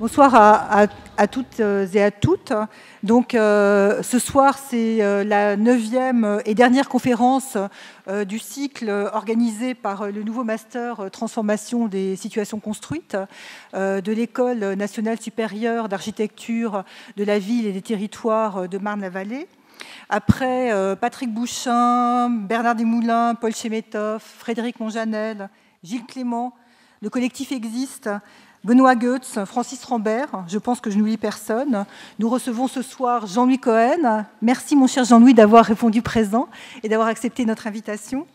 Bonsoir à toutes et à toutes. Donc, ce soir, c'est la 9e et dernière conférence du cycle organisé par le nouveau master Transformation des situations construites de l'École nationale supérieure d'architecture de la ville et des territoires de Marne-la-Vallée. Après Patrick Bouchin, Bernard Desmoulins, Paul Chemetov, Frédéric Monjanel, Gilles Clément, le collectif existe, Benoît Goetz, Francis Rambert, je pense que je n'oublie personne. Nous recevons ce soir Jean-Louis Cohen. Merci mon cher Jean-Louis d'avoir répondu présent et d'avoir accepté notre invitation.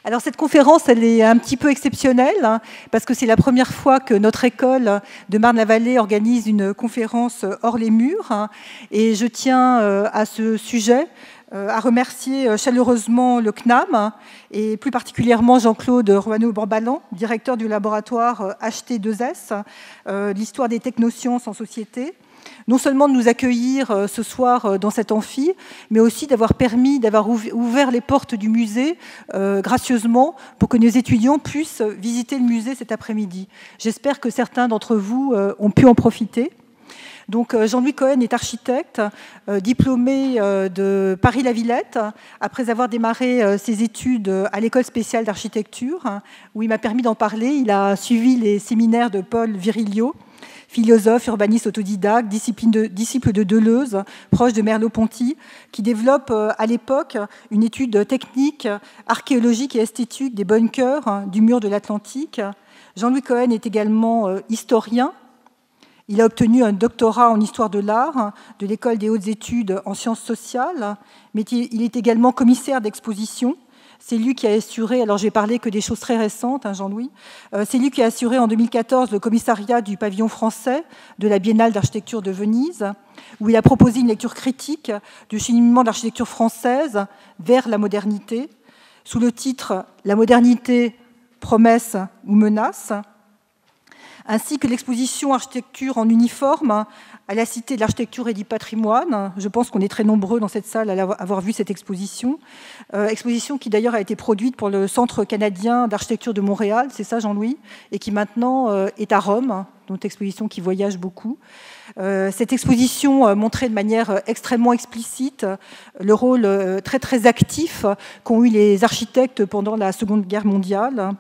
Alors cette conférence, elle est un petit peu exceptionnelle parce que c'est la première fois que notre école de Marne-la-Vallée organise une conférence hors les murs. Et je tiens à ce sujet à remercier chaleureusement le CNAM et plus particulièrement Jean-Claude Rouaneau-Borbalan, directeur du laboratoire HT2S, l'histoire des technosciences en société, non seulement de nous accueillir ce soir dans cet amphi, mais aussi d'avoir ouvert les portes du musée gracieusement pour que nos étudiants puissent visiter le musée cet après-midi. J'espère que certains d'entre vous ont pu en profiter. Donc Jean-Louis Cohen est architecte, diplômé de Paris-la-Villette, après avoir démarré ses études à l'école spéciale d'architecture, où il m'a permis d'en parler. Il a suivi les séminaires de Paul Virilio, philosophe, urbaniste autodidacte, disciple de Deleuze, proche de Merleau-Ponty, qui développe à l'époque une étude technique, archéologique et esthétique des bunkers du mur de l'Atlantique. Jean-Louis Cohen est également historien. Il a obtenu un doctorat en histoire de l'art de l'École des hautes études en sciences sociales, mais il est également commissaire d'exposition. C'est lui qui a assuré, alors je vais parler que des choses très récentes, Jean-Louis, c'est lui qui a assuré en 2014 le commissariat du pavillon français de la Biennale d'architecture de Venise, où il a proposé une lecture critique du cheminement de l'architecture française vers la modernité, sous le titre « La modernité, promesse ou menace », ainsi que l'exposition Architecture en uniforme à la Cité de l'Architecture et du Patrimoine. Je pense qu'on est très nombreux dans cette salle à avoir vu cette exposition. Exposition qui d'ailleurs a été produite pour le Centre canadien d'architecture de Montréal, c'est ça Jean-Louis, et qui maintenant est à Rome, donc exposition qui voyage beaucoup. Cette exposition montrait de manière extrêmement explicite le rôle très très actif qu'ont eu les architectes pendant la Seconde Guerre mondiale.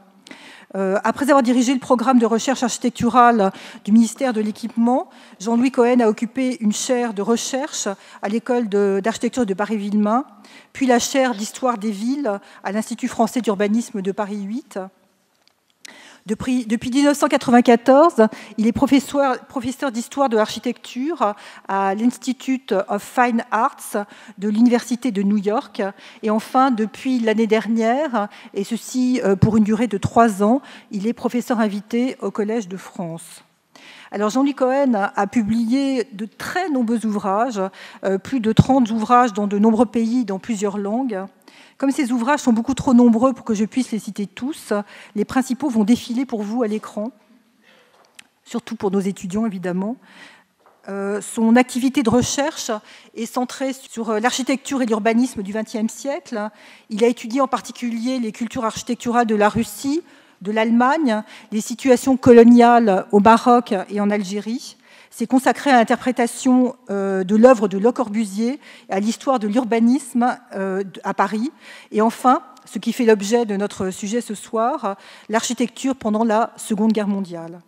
Après avoir dirigé le programme de recherche architecturale du ministère de l'Équipement, Jean-Louis Cohen a occupé une chaire de recherche à l'école d'architecture de Paris-Villemain, puis la chaire d'histoire des villes à l'Institut français d'urbanisme de Paris 8. Depuis 1994, il est professeur d'histoire de l'architecture à l'Institute of Fine Arts de l'Université de New York. Et enfin, depuis l'année dernière, et ceci pour une durée de 3 ans, il est professeur invité au Collège de France. Alors Jean-Louis Cohen a publié de très nombreux ouvrages, plus de 30 ouvrages dans de nombreux pays, dans plusieurs langues. Comme ces ouvrages sont beaucoup trop nombreux pour que je puisse les citer tous, les principaux vont défiler pour vous à l'écran, surtout pour nos étudiants évidemment. Son activité de recherche est centrée sur l'architecture et l'urbanisme du XXe siècle. Il a étudié en particulier les cultures architecturales de la Russie, de l'Allemagne, les situations coloniales au Maroc et en Algérie. C'est consacré à l'interprétation de l'œuvre de Le Corbusier, à l'histoire de l'urbanisme à Paris. Et enfin, ce qui fait l'objet de notre sujet ce soir, l'architecture pendant la Seconde Guerre mondiale.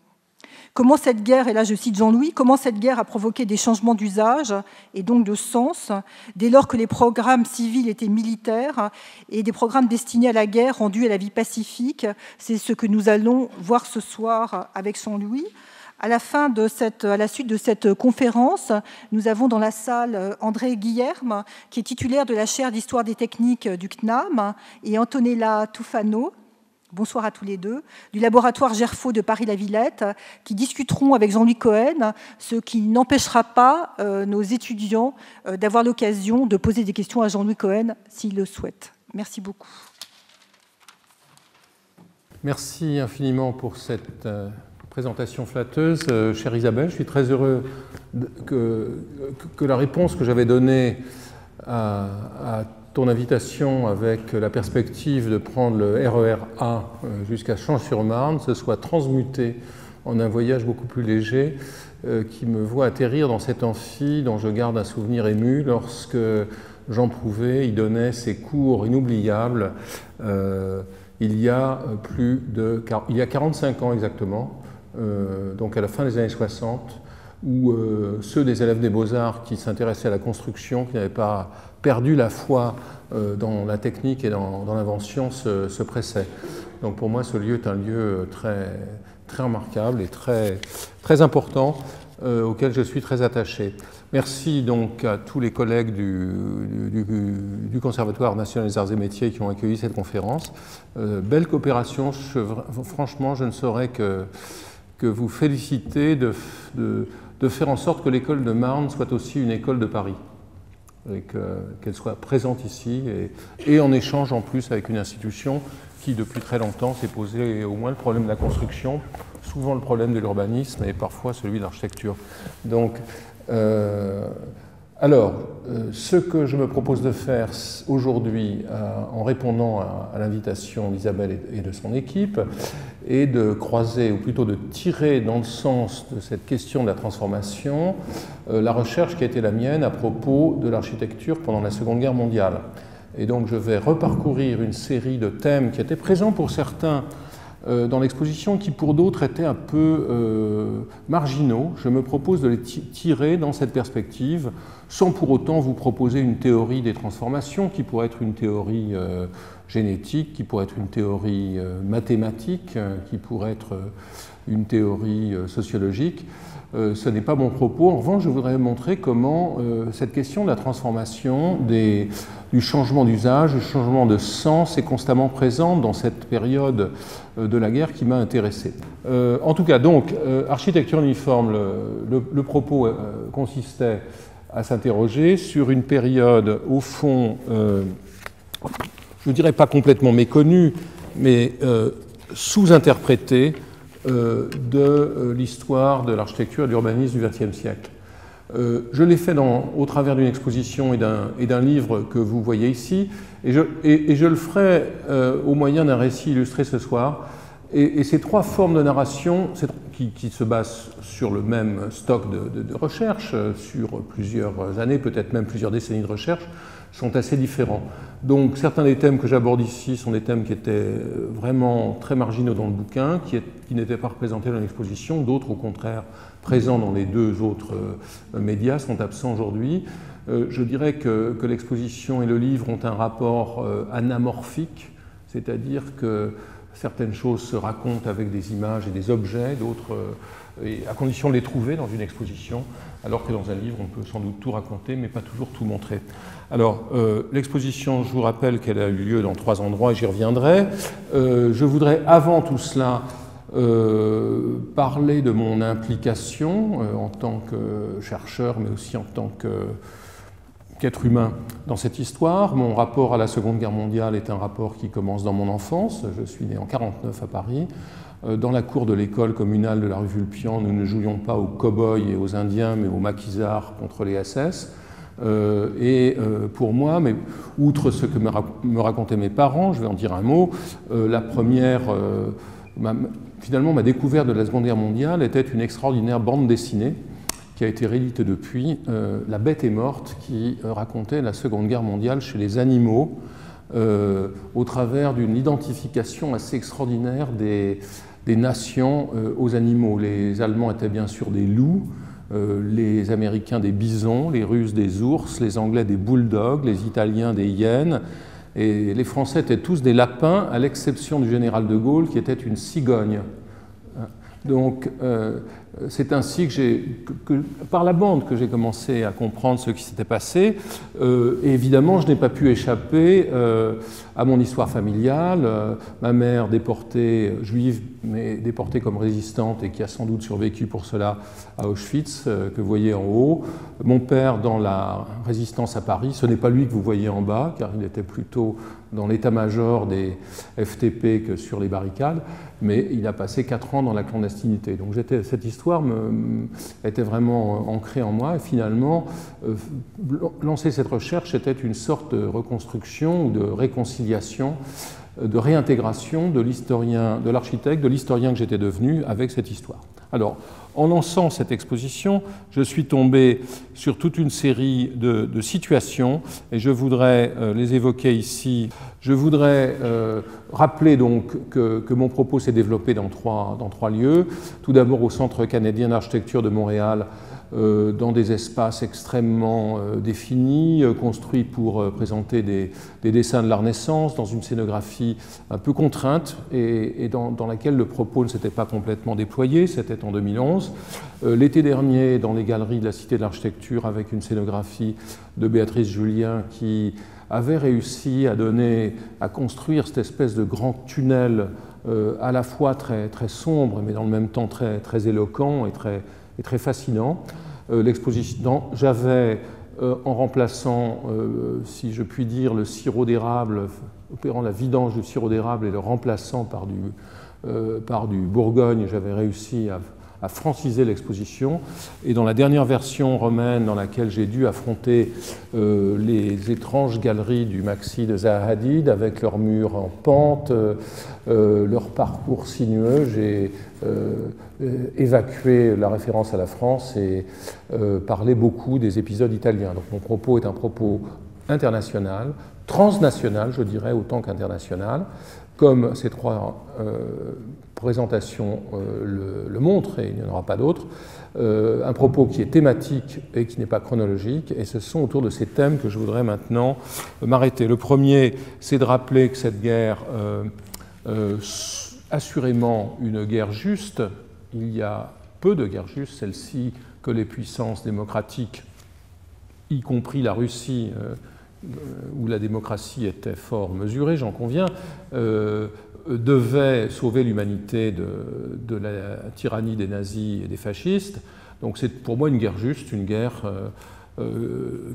Comment cette guerre, et là je cite Jean-Louis, comment cette guerre a provoqué des changements d'usage et donc de sens, dès lors que les programmes civils étaient militaires et des programmes destinés à la guerre rendus à la vie pacifique. C'est ce que nous allons voir ce soir avec Jean-Louis. À la suite de cette conférence, nous avons dans la salle André Guillerme, qui est titulaire de la chaire d'histoire des techniques du CNAM, et Antonella Tufano, bonsoir à tous les deux, du laboratoire Gerfaut de Paris-la-Villette, qui discuteront avec Jean-Louis Cohen, ce qui n'empêchera pas nos étudiants d'avoir l'occasion de poser des questions à Jean-Louis Cohen s'ils le souhaitent. Merci beaucoup. Merci infiniment pour cette présentation flatteuse. Chère Isabelle, je suis très heureux que la réponse que j'avais donnée à ton invitation avec la perspective de prendre le RER A jusqu'à Champs-sur-Marne se soit transmutée en un voyage beaucoup plus léger. qui me voit atterrir dans cet amphi dont je garde un souvenir ému lorsque Jean Prouvé y donnait ses cours inoubliables il y a 45 ans exactement, donc à la fin des années 60, où ceux des élèves des Beaux-Arts qui s'intéressaient à la construction, qui n'avaient pas perdu la foi dans la technique et dans l'invention, se pressaient. Donc pour moi, ce lieu est un lieu très remarquable et très important, auquel je suis très attaché. Merci donc à tous les collègues du Conservatoire national des arts et métiers qui ont accueilli cette conférence. Belle coopération, franchement, je ne saurais que vous féliciter de faire en sorte que l'école de Marne soit aussi une école de Paris, et qu'elle soit présente ici, et en échange en plus avec une institution qui depuis très longtemps s'est posé au moins le problème de la construction, souvent le problème de l'urbanisme et parfois celui de l'architecture. Donc, ce que je me propose de faire aujourd'hui en répondant à l'invitation d'Isabelle et de son équipe est de croiser, ou plutôt de tirer dans le sens de cette question de la transformation, la recherche qui a été la mienne à propos de l'architecture pendant la Seconde Guerre mondiale. Et donc je vais reparcourir une série de thèmes qui étaient présents pour certains dans l'exposition, qui pour d'autres étaient un peu marginaux. Je me propose de les tirer dans cette perspective, sans pour autant vous proposer une théorie des transformations, qui pourrait être une théorie génétique, qui pourrait être une théorie mathématique, qui pourrait être une théorie sociologique. Ce n'est pas mon propos. En revanche, je voudrais montrer comment cette question de la transformation, du changement d'usage, du changement de sens est constamment présente dans cette période de la guerre qui m'a intéressé. En tout cas, donc, architecture uniforme, le propos consistait à s'interroger sur une période, au fond, je ne dirais pas complètement méconnue, mais sous-interprétée de l'histoire de l'architecture et de l'urbanisme du XXe siècle. Je l'ai fait au travers d'une exposition et d'un livre que vous voyez ici, et je le ferai au moyen d'un récit illustré ce soir. Et ces trois formes de narration, qui se basent sur le même stock de recherche, sur plusieurs années, peut-être même plusieurs décennies de recherche, sont assez différents. Donc certains des thèmes que j'aborde ici sont des thèmes qui étaient vraiment très marginaux dans le bouquin, qui n'étaient pas représentés dans l'exposition, d'autres au contraire présents dans les deux autres médias sont absents aujourd'hui. Je dirais que l'exposition et le livre ont un rapport anamorphique, c'est-à-dire que certaines choses se racontent avec des images et des objets, d'autres à condition de les trouver dans une exposition, alors que dans un livre, on peut sans doute tout raconter, mais pas toujours tout montrer. Alors, l'exposition, je vous rappelle qu'elle a eu lieu dans 3 endroits, et j'y reviendrai. Je voudrais, avant tout cela, parler de mon implication en tant que chercheur, mais aussi en tant qu'être humain dans cette histoire. Mon rapport à la Seconde Guerre mondiale est un rapport qui commence dans mon enfance. Je suis né en 1949 à Paris. Dans la cour de l'école communale de la rue Vulpian, nous ne jouions pas aux cow-boys et aux Indiens, mais aux maquisards contre les SS. Pour moi, mais outre ce que me racontaient mes parents, je vais en dire un mot, la première, finalement ma découverte de la Seconde Guerre mondiale était une extraordinaire bande dessinée qui a été rééditée depuis, La Bête est morte, qui racontait la Seconde Guerre mondiale chez les animaux, au travers d'une identification assez extraordinaire des nations aux animaux. Les Allemands étaient bien sûr des loups, les Américains des bisons, les Russes des ours, les Anglais des bulldogs, les Italiens des hyènes, et les Français étaient tous des lapins, à l'exception du général de Gaulle qui était une cigogne. Donc c'est ainsi que par la bande que j'ai commencé à comprendre ce qui s'était passé. Et évidemment, je n'ai pas pu échapper à mon histoire familiale. Ma mère déportée, juive, mais déportée comme résistante et qui a sans doute survécu pour cela à Auschwitz, que vous voyez en haut. Mon père dans la résistance à Paris. Ce n'est pas lui que vous voyez en bas, car il était plutôt dans l'état-major des FTP que sur les barricades, mais il a passé 4 ans dans la clandestinité. Donc cette histoire était vraiment ancrée en moi, et finalement, lancer cette recherche était une sorte de reconstruction ou de réconciliation de réintégration de l'historien, de l'architecte, de l'historien que j'étais devenu avec cette histoire. Alors, en lançant cette exposition, je suis tombé sur toute une série de situations et je voudrais les évoquer ici. Je voudrais rappeler donc que mon propos s'est développé dans trois lieux. Tout d'abord au Centre canadien d'architecture de Montréal, dans des espaces extrêmement définis, construits pour présenter des dessins de la Renaissance, dans une scénographie un peu contrainte et dans laquelle le propos ne s'était pas complètement déployé, c'était en 2011. L'été dernier, dans les galeries de la Cité de l'Architecture, avec une scénographie de Béatrice Julien qui avait réussi à construire cette espèce de grand tunnel à la fois très sombre, mais dans le même temps très éloquent et très fascinant. L'exposition, j'avais, en remplaçant, si je puis dire, le sirop d'érable, opérant la vidange du sirop d'érable et le remplaçant par du Bourgogne, j'avais réussi à franciser l'exposition. Et dans la dernière version romaine, dans laquelle j'ai dû affronter les étranges galeries du Maxi de Zaha Hadid, avec leurs murs en pente, leur parcours sinueux, j'ai évacué la référence à la France et parlé beaucoup des épisodes italiens. Donc mon propos est un propos international, transnational, je dirais, autant qu'international, comme ces trois présentation le montre, et il n'y en aura pas d'autres, un propos qui est thématique et qui n'est pas chronologique, et ce sont autour de ces thèmes que je voudrais maintenant m'arrêter. Le premier, c'est de rappeler que cette guerre, assurément une guerre juste, il y a peu de guerres justes, celle-ci que les puissances démocratiques, y compris la Russie, où la démocratie était fort mesurée, j'en conviens, devait sauver l'humanité de la tyrannie des nazis et des fascistes. Donc c'est pour moi une guerre juste, une guerre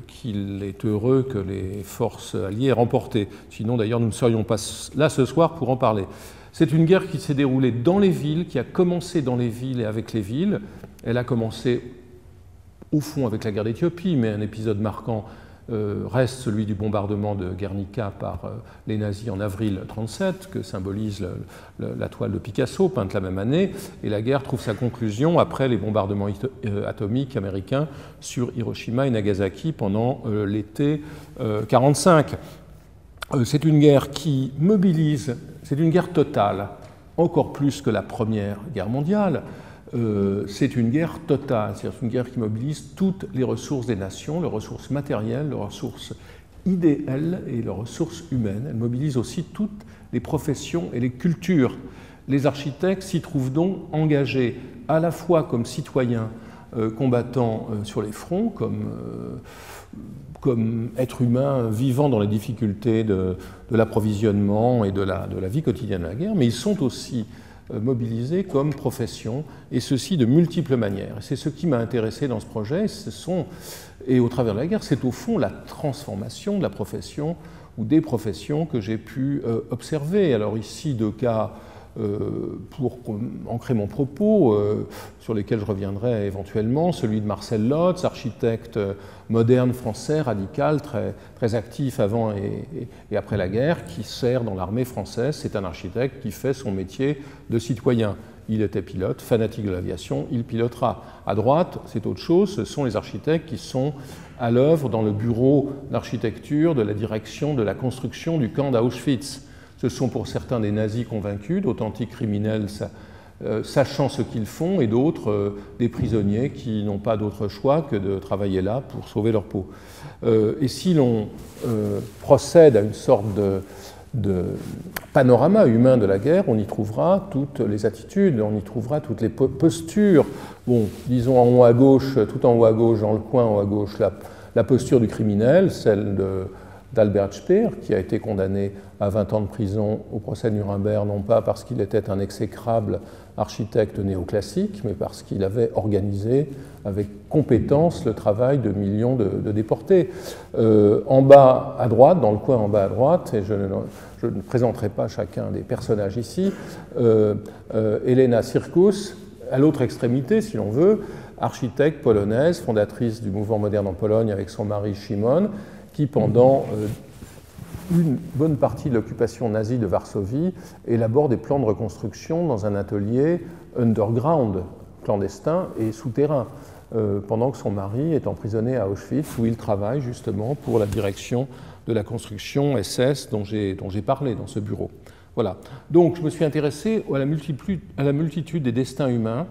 qu'il est heureux que les forces alliées aient remportée. Sinon d'ailleurs nous ne serions pas là ce soir pour en parler. C'est une guerre qui s'est déroulée dans les villes, qui a commencé dans les villes et avec les villes. Elle a commencé au fond avec la guerre d'Éthiopie, mais un épisode marquant reste celui du bombardement de Guernica par les nazis en avril 1937, que symbolise la toile de Picasso, peinte la même année, et la guerre trouve sa conclusion après les bombardements atomiques américains sur Hiroshima et Nagasaki pendant l'été 1945. C'est une guerre qui mobilise, c'est une guerre totale, encore plus que la Première Guerre mondiale. C'est une guerre totale, c'est-à-dire une guerre qui mobilise toutes les ressources des nations, les ressources matérielles, les ressources idéales et les ressources humaines. Elle mobilise aussi toutes les professions et les cultures. Les architectes s'y trouvent donc engagés à la fois comme citoyens combattants sur les fronts, comme êtres humains vivant dans les difficultés de l'approvisionnement et de la vie quotidienne de la guerre, mais ils sont aussi mobilisés comme profession, et ceci de multiples manières. C'est ce qui m'a intéressé dans ce projet, et au travers de la guerre, c'est au fond la transformation de la profession ou des professions que j'ai pu observer. Alors ici, deux cas pour ancrer mon propos, sur lesquels je reviendrai éventuellement, celui de Marcel Lotz, architecte moderne français, radical, très actif avant et après la guerre, qui sert dans l'armée française. C'est un architecte qui fait son métier de citoyen. Il était pilote, fanatique de l'aviation, il pilotera. À droite, c'est autre chose, ce sont les architectes qui sont à l'œuvre dans le bureau d'architecture de la direction de la construction du camp d'Auschwitz. Ce sont pour certains des nazis convaincus, d'authentiques criminels sachant ce qu'ils font, et d'autres des prisonniers qui n'ont pas d'autre choix que de travailler là pour sauver leur peau. Et si l'on procède à une sorte de panorama humain de la guerre, on y trouvera toutes les attitudes, on y trouvera toutes les postures. Bon, disons en haut à gauche, tout en haut à gauche, dans le coin en haut à gauche, la posture du criminel, celle d'Albert Speer, qui a été condamné à 20 ans de prison au procès de Nuremberg, non pas parce qu'il était un exécrable architecte néoclassique, mais parce qu'il avait organisé avec compétence le travail de millions de déportés. En bas à droite, dans le coin en bas à droite, et je ne présenterai pas chacun des personnages ici, Elena Sirkus, à l'autre extrémité, si l'on veut, architecte polonaise, fondatrice du mouvement moderne en Pologne avec son mari Szymon, qui pendant une bonne partie de l'occupation nazie de Varsovie élabore des plans de reconstruction dans un atelier underground, clandestin et souterrain, pendant que son mari est emprisonné à Auschwitz, où il travaille justement pour la direction de la construction SS dont j'ai parlé dans ce bureau. Voilà. Donc je me suis intéressé à la multitude des destins humains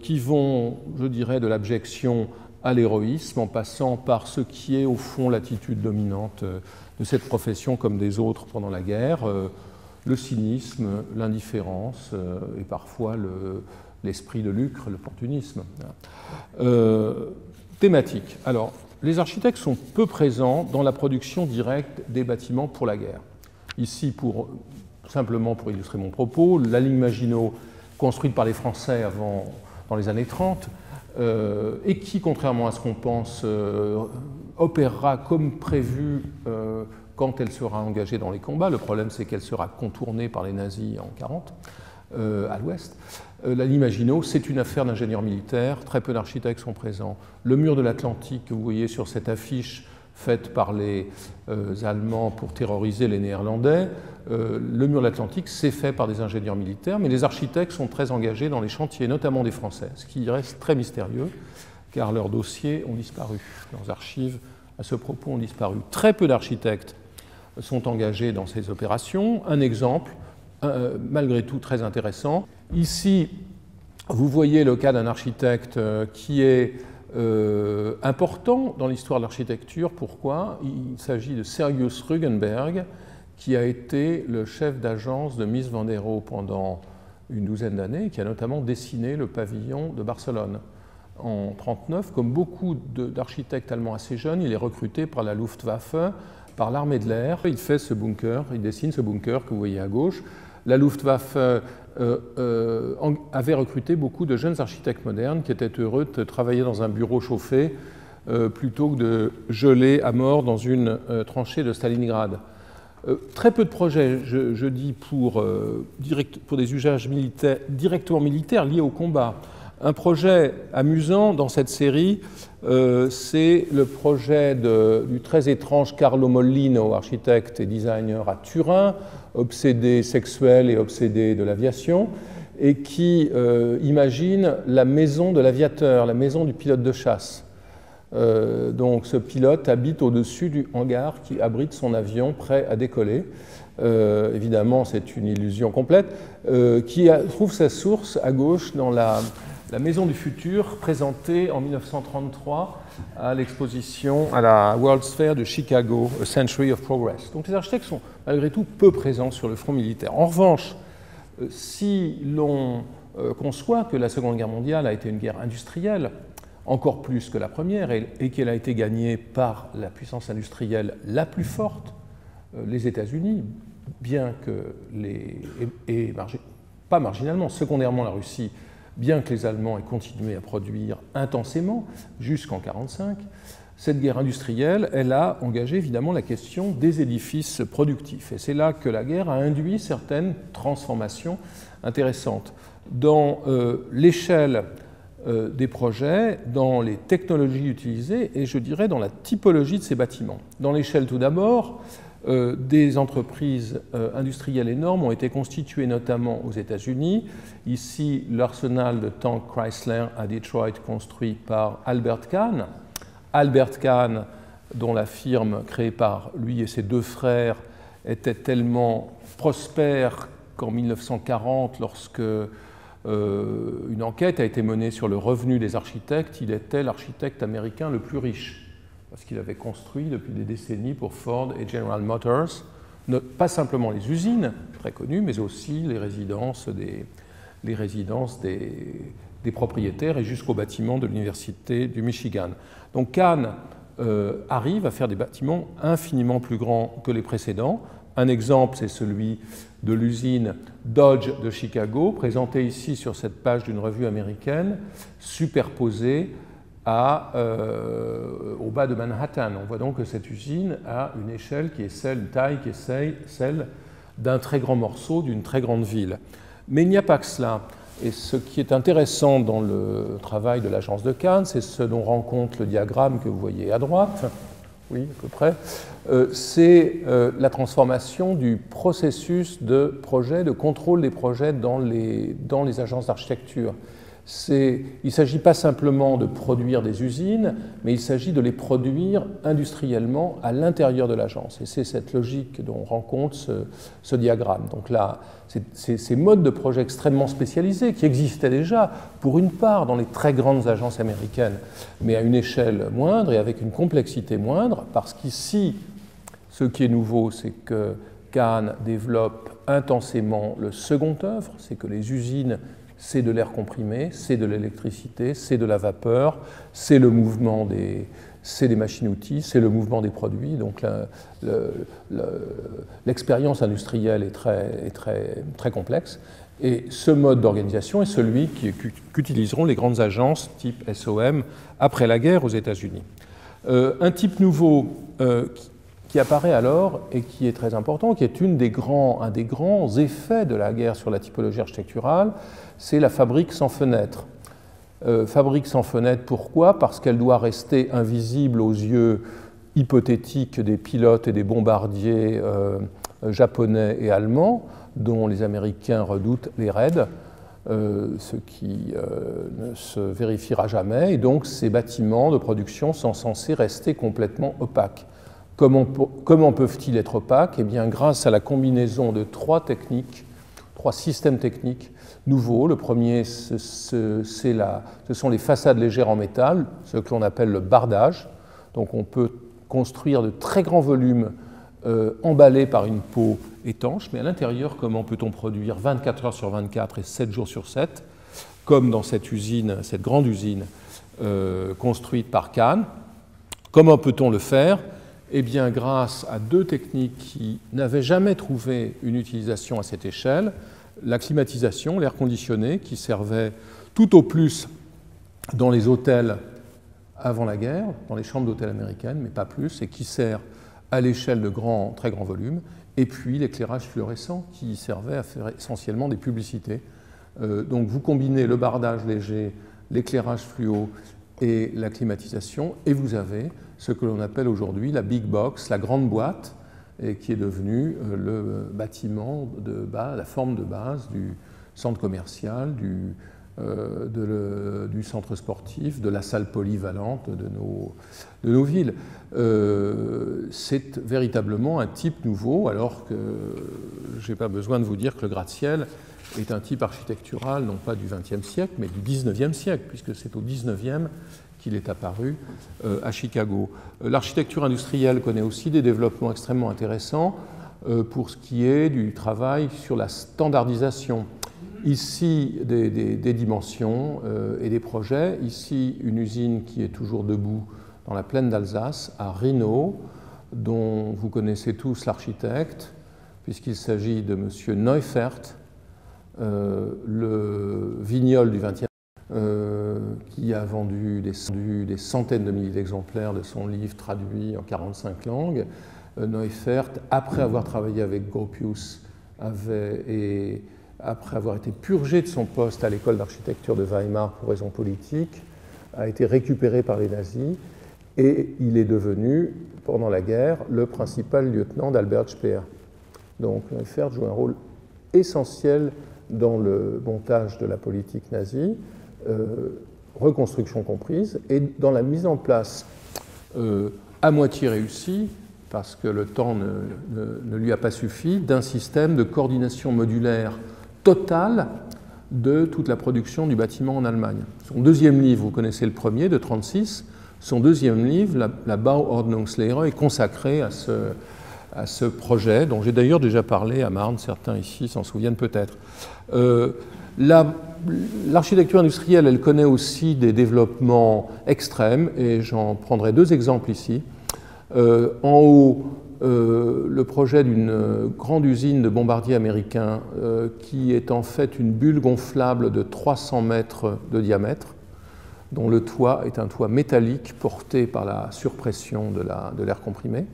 qui vont, je dirais, de l'abjection à l'héroïsme, en passant par ce qui est au fond l'attitude dominante de cette profession comme des autres pendant la guerre, le cynisme, l'indifférence et parfois l'esprit de lucre, l'opportunisme. Thématique. Alors, les architectes sont peu présents dans la production directe des bâtiments pour la guerre. Ici, simplement pour illustrer mon propos, la ligne Maginot, construite par les Français dans les années 30, et qui, contrairement à ce qu'on pense, opérera comme prévu quand elle sera engagée dans les combats. Le problème, c'est qu'elle sera contournée par les nazis en 1940, à l'ouest. La ligne Maginot, c'est une affaire d'ingénieurs militaires, très peu d'architectes sont présents. Le mur de l'Atlantique, que vous voyez sur cette affiche faite par les Allemands pour terroriser les Néerlandais, le mur de l'Atlantique, c'est fait par des ingénieurs militaires, mais les architectes sont très engagés dans les chantiers, notamment des Français, ce qui reste très mystérieux, car leurs dossiers ont disparu, leurs archives à ce propos ont disparu. Très peu d'architectes sont engagés dans ces opérations. Un exemple, malgré tout très intéressant. Ici, vous voyez le cas d'un architecte qui est important dans l'histoire de l'architecture. Pourquoi? Il s'agit de Sergius Rugenberg, qui a été le chef d'agence de Mies van der Rohe pendant une douzaine d'années, qui a notamment dessiné le pavillon de Barcelone. En 1939, comme beaucoup d'architectes allemands assez jeunes, il est recruté par la Luftwaffe, par l'armée de l'air. Il fait ce bunker, il dessine ce bunker que vous voyez à gauche. La Luftwaffe avait recruté beaucoup de jeunes architectes modernes qui étaient heureux de travailler dans un bureau chauffé plutôt que de geler à mort dans une tranchée de Stalingrad. Très peu de projets, je dis, pour des usages directement militaires liés au combat. Un projet amusant dans cette série, c'est le projet du très étrange Carlo Mollino, architecte et designer à Turin, obsédé sexuel et obsédé de l'aviation, et qui imagine la maison de l'aviateur, la maison du pilote de chasse. Donc ce pilote habite au-dessus du hangar qui abrite son avion prêt à décoller. Évidemment, c'est une illusion complète, qui trouve sa source à gauche dans la Maison du Futur, présentée en 1933 à l'exposition à la World's Fair de Chicago, A Century of Progress. Donc les architectes sont malgré tout peu présents sur le front militaire. En revanche, si l'on conçoit que la Seconde Guerre mondiale a été une guerre industrielle, encore plus que la première, et qu'elle a été gagnée par la puissance industrielle la plus forte, les États-Unis, bien que pas marginalement, secondairement la Russie, bien que les Allemands aient continué à produire intensément jusqu'en 1945, cette guerre industrielle, elle a engagé évidemment la question des édifices productifs. Et c'est là que la guerre a induit certaines transformations intéressantes. Dans l'échelle des projets, dans les technologies utilisées et je dirais dans la typologie de ces bâtiments. Dans l'échelle tout d'abord, des entreprises industrielles énormes ont été constituées notamment aux États-Unis. Ici, l'arsenal de tanks Chrysler à Detroit construit par Albert Kahn. Albert Kahn, dont la firme créée par lui et ses deux frères était tellement prospère qu'en 1940, lorsque une enquête a été menée sur le revenu des architectes, il était l'architecte américain le plus riche, parce qu'il avait construit depuis des décennies pour Ford et General Motors, pas simplement les usines, très connues, mais aussi les résidences des propriétaires et jusqu'au bâtiment de l'Université du Michigan. Donc Kahn arrive à faire des bâtiments infiniment plus grands que les précédents. Un exemple, c'est celui de l'usine Dodge de Chicago, présentée ici sur cette page d'une revue américaine, superposée au bas de Manhattan. On voit donc que cette usine a une échelle qui est une taille qui est celle d'un très grand morceau d'une très grande ville. Mais il n'y a pas que cela. Et ce qui est intéressant dans le travail de l'agence de Kahn, c'est ce dont rend compte le diagramme que vous voyez à droite. oui, à peu près, c'est la transformation du processus de projet, de contrôle des projets dans les agences d'architecture. Il ne s'agit pas simplement de produire des usines, mais il s'agit de les produire industriellement à l'intérieur de l'agence. Et c'est cette logique dont on rend compte ce diagramme. Donc là, ces modes de projet extrêmement spécialisés qui existaient déjà, pour une part, dans les très grandes agences américaines, mais à une échelle moindre et avec une complexité moindre, parce qu'ici, ce qui est nouveau, c'est que Kahn développe intensément le second œuvre, c'est que les usines, c'est de l'air comprimé, c'est de l'électricité, c'est de la vapeur, c'est le mouvement c'est des machines-outils, c'est le mouvement des produits. Donc l'expérience industrielle est très complexe. Et ce mode d'organisation est celui qu'utiliseront les grandes agences type SOM après la guerre aux États-Unis. Un type nouveau qui apparaît alors et qui est très important, qui est un des grands effets de la guerre sur la typologie architecturale, c'est la fabrique sans fenêtre. Fabrique sans fenêtre, pourquoi? Parce qu'elle doit rester invisible aux yeux hypothétiques des pilotes et des bombardiers japonais et allemands, dont les Américains redoutent les raids, ce qui ne se vérifiera jamais. Et donc ces bâtiments de production sont censés rester complètement opaques. Comment peuvent-ils être opaques? Eh bien, grâce à la combinaison de trois systèmes techniques nouveaux. Le premier, ce sont les façades légères en métal, ce que l'on appelle le bardage. Donc on peut construire de très grands volumes emballés par une peau étanche, mais à l'intérieur, comment peut-on produire 24 heures sur 24 et 7 jours sur 7, comme dans cette grande usine construite par Kahn? Comment peut-on le faire? Eh bien, grâce à deux techniques qui n'avaient jamais trouvé une utilisation à cette échelle, la climatisation, l'air conditionné, qui servait tout au plus dans les hôtels avant la guerre, dans les chambres d'hôtel américaines, mais pas plus, et qui sert à l'échelle de très grands volumes, et puis l'éclairage fluorescent, qui servait à faire essentiellement des publicités. Donc vous combinez le bardage léger, l'éclairage fluo et la climatisation, et vous avez ce que l'on appelle aujourd'hui la big box, la grande boîte, et qui est devenue le bâtiment la forme de base du centre commercial, du centre sportif, de la salle polyvalente de nos villes. C'est véritablement un type nouveau, alors que je n'ai pas besoin de vous dire que le gratte-ciel est un type architectural, non pas du XXe siècle, mais du XIXe siècle, puisque c'est au XIXe qu'il est apparu à Chicago. L'architecture industrielle connaît aussi des développements extrêmement intéressants pour ce qui est du travail sur la standardisation. Ici, des dimensions et des projets. Ici, une usine qui est toujours debout dans la plaine d'Alsace, à Rhino, dont vous connaissez tous l'architecte, puisqu'il s'agit de M. Neufert, le Vignol du XXe qui a vendu des centaines de milliers d'exemplaires de son livre traduit en 45 langues. Neufert, après avoir travaillé avec Gropius et après avoir été purgé de son poste à l'école d'architecture de Weimar pour raisons politiques, a été récupéré par les nazis et il est devenu, pendant la guerre, le principal lieutenant d'Albert Speer. Donc Neufert joue un rôle essentiel dans le montage de la politique nazie, reconstruction comprise, et dans la mise en place à moitié réussie, parce que le temps ne lui a pas suffi, d'un système de coordination modulaire totale de toute la production du bâtiment en Allemagne. Son deuxième livre, vous connaissez le premier, de 1936, son deuxième livre, la Bauordnungslehre, est consacré à ce projet, dont j'ai d'ailleurs déjà parlé à Marne, certains ici s'en souviennent peut-être. L'architecture industrielle, elle connaît aussi des développements extrêmes, et j'en prendrai deux exemples ici. En haut, le projet d'une grande usine de bombardiers américains qui est en fait une bulle gonflable de 300 mètres de diamètre, dont le toit est un toit métallique porté par la surpression de l'air comprimé.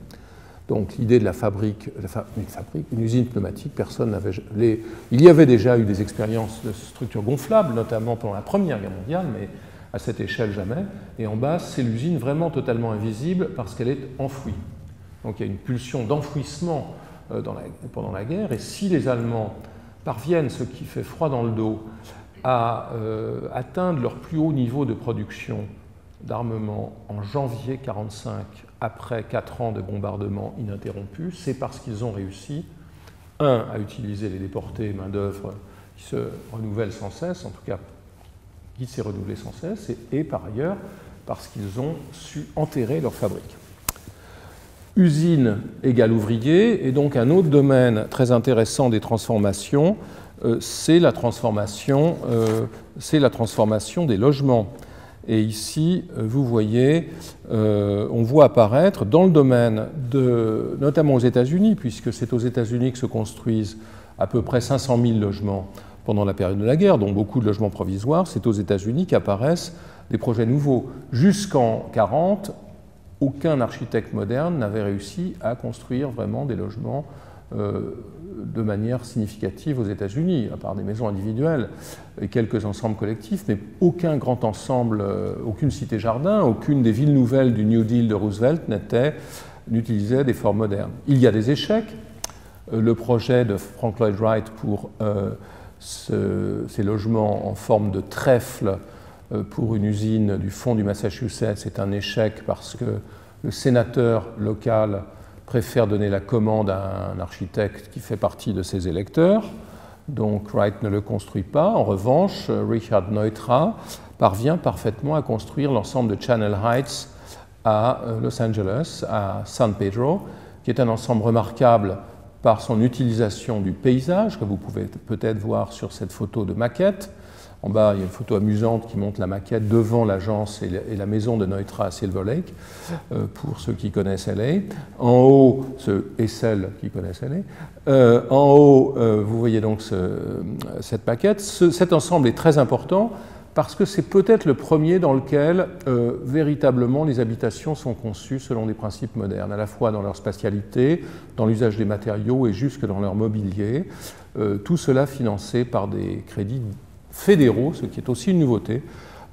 Donc l'idée de la fabrique, une usine pneumatique, personne n'avait... Il y avait déjà eu des expériences de structures gonflables, notamment pendant la Première Guerre mondiale, mais à cette échelle jamais. Et en bas, c'est l'usine vraiment totalement invisible parce qu'elle est enfouie. Donc il y a une pulsion d'enfouissement pendant la guerre. Et si les Allemands parviennent, ce qui fait froid dans le dos, à atteindre leur plus haut niveau de production d'armement en janvier 1945, après 4 ans de bombardement ininterrompus, c'est parce qu'ils ont réussi, à utiliser les déportés, main-d'œuvre qui se renouvellent sans cesse, en tout cas qui s'est renouvelé sans cesse, et par ailleurs parce qu'ils ont su enterrer leur fabrique. Usine égale ouvrier, et donc un autre domaine très intéressant des transformations, c'est la transformation des logements. Et ici, vous voyez, on voit apparaître dans le domaine, notamment aux États-Unis, puisque c'est aux États-Unis que se construisent à peu près 500 000 logements pendant la période de la guerre, dont beaucoup de logements provisoires, c'est aux États-Unis qu'apparaissent des projets nouveaux. Jusqu'en 1940, aucun architecte moderne n'avait réussi à construire vraiment des logements de manière significative aux États-Unis, à part des maisons individuelles et quelques ensembles collectifs, mais aucun grand ensemble, aucune cité-jardin, aucune des villes nouvelles du New Deal de Roosevelt n'utilisait des formes modernes. Il y a des échecs. Le projet de Frank Lloyd Wright pour ces logements en forme de trèfle pour une usine du fond du Massachusetts est un échec parce que le sénateur local préfère donner la commande à un architecte qui fait partie de ses électeurs. Donc Wright ne le construit pas. En revanche, Richard Neutra parvient parfaitement à construire l'ensemble de Channel Heights à Los Angeles, à San Pedro, qui est un ensemble remarquable par son utilisation du paysage, que vous pouvez peut-être voir sur cette photo de maquette. En bas, il y a une photo amusante qui montre la maquette devant l'agence et la maison de Neutra à Silver Lake, pour ceux qui connaissent LA. En haut, et celles qui connaissent LA, en haut, vous voyez donc cette maquette. Cet ensemble est très important parce que c'est peut-être le premier dans lequel véritablement les habitations sont conçues selon des principes modernes, à la fois dans leur spatialité, dans l'usage des matériaux et jusque dans leur mobilier. Tout cela financé par des crédits fédéraux, ce qui est aussi une nouveauté.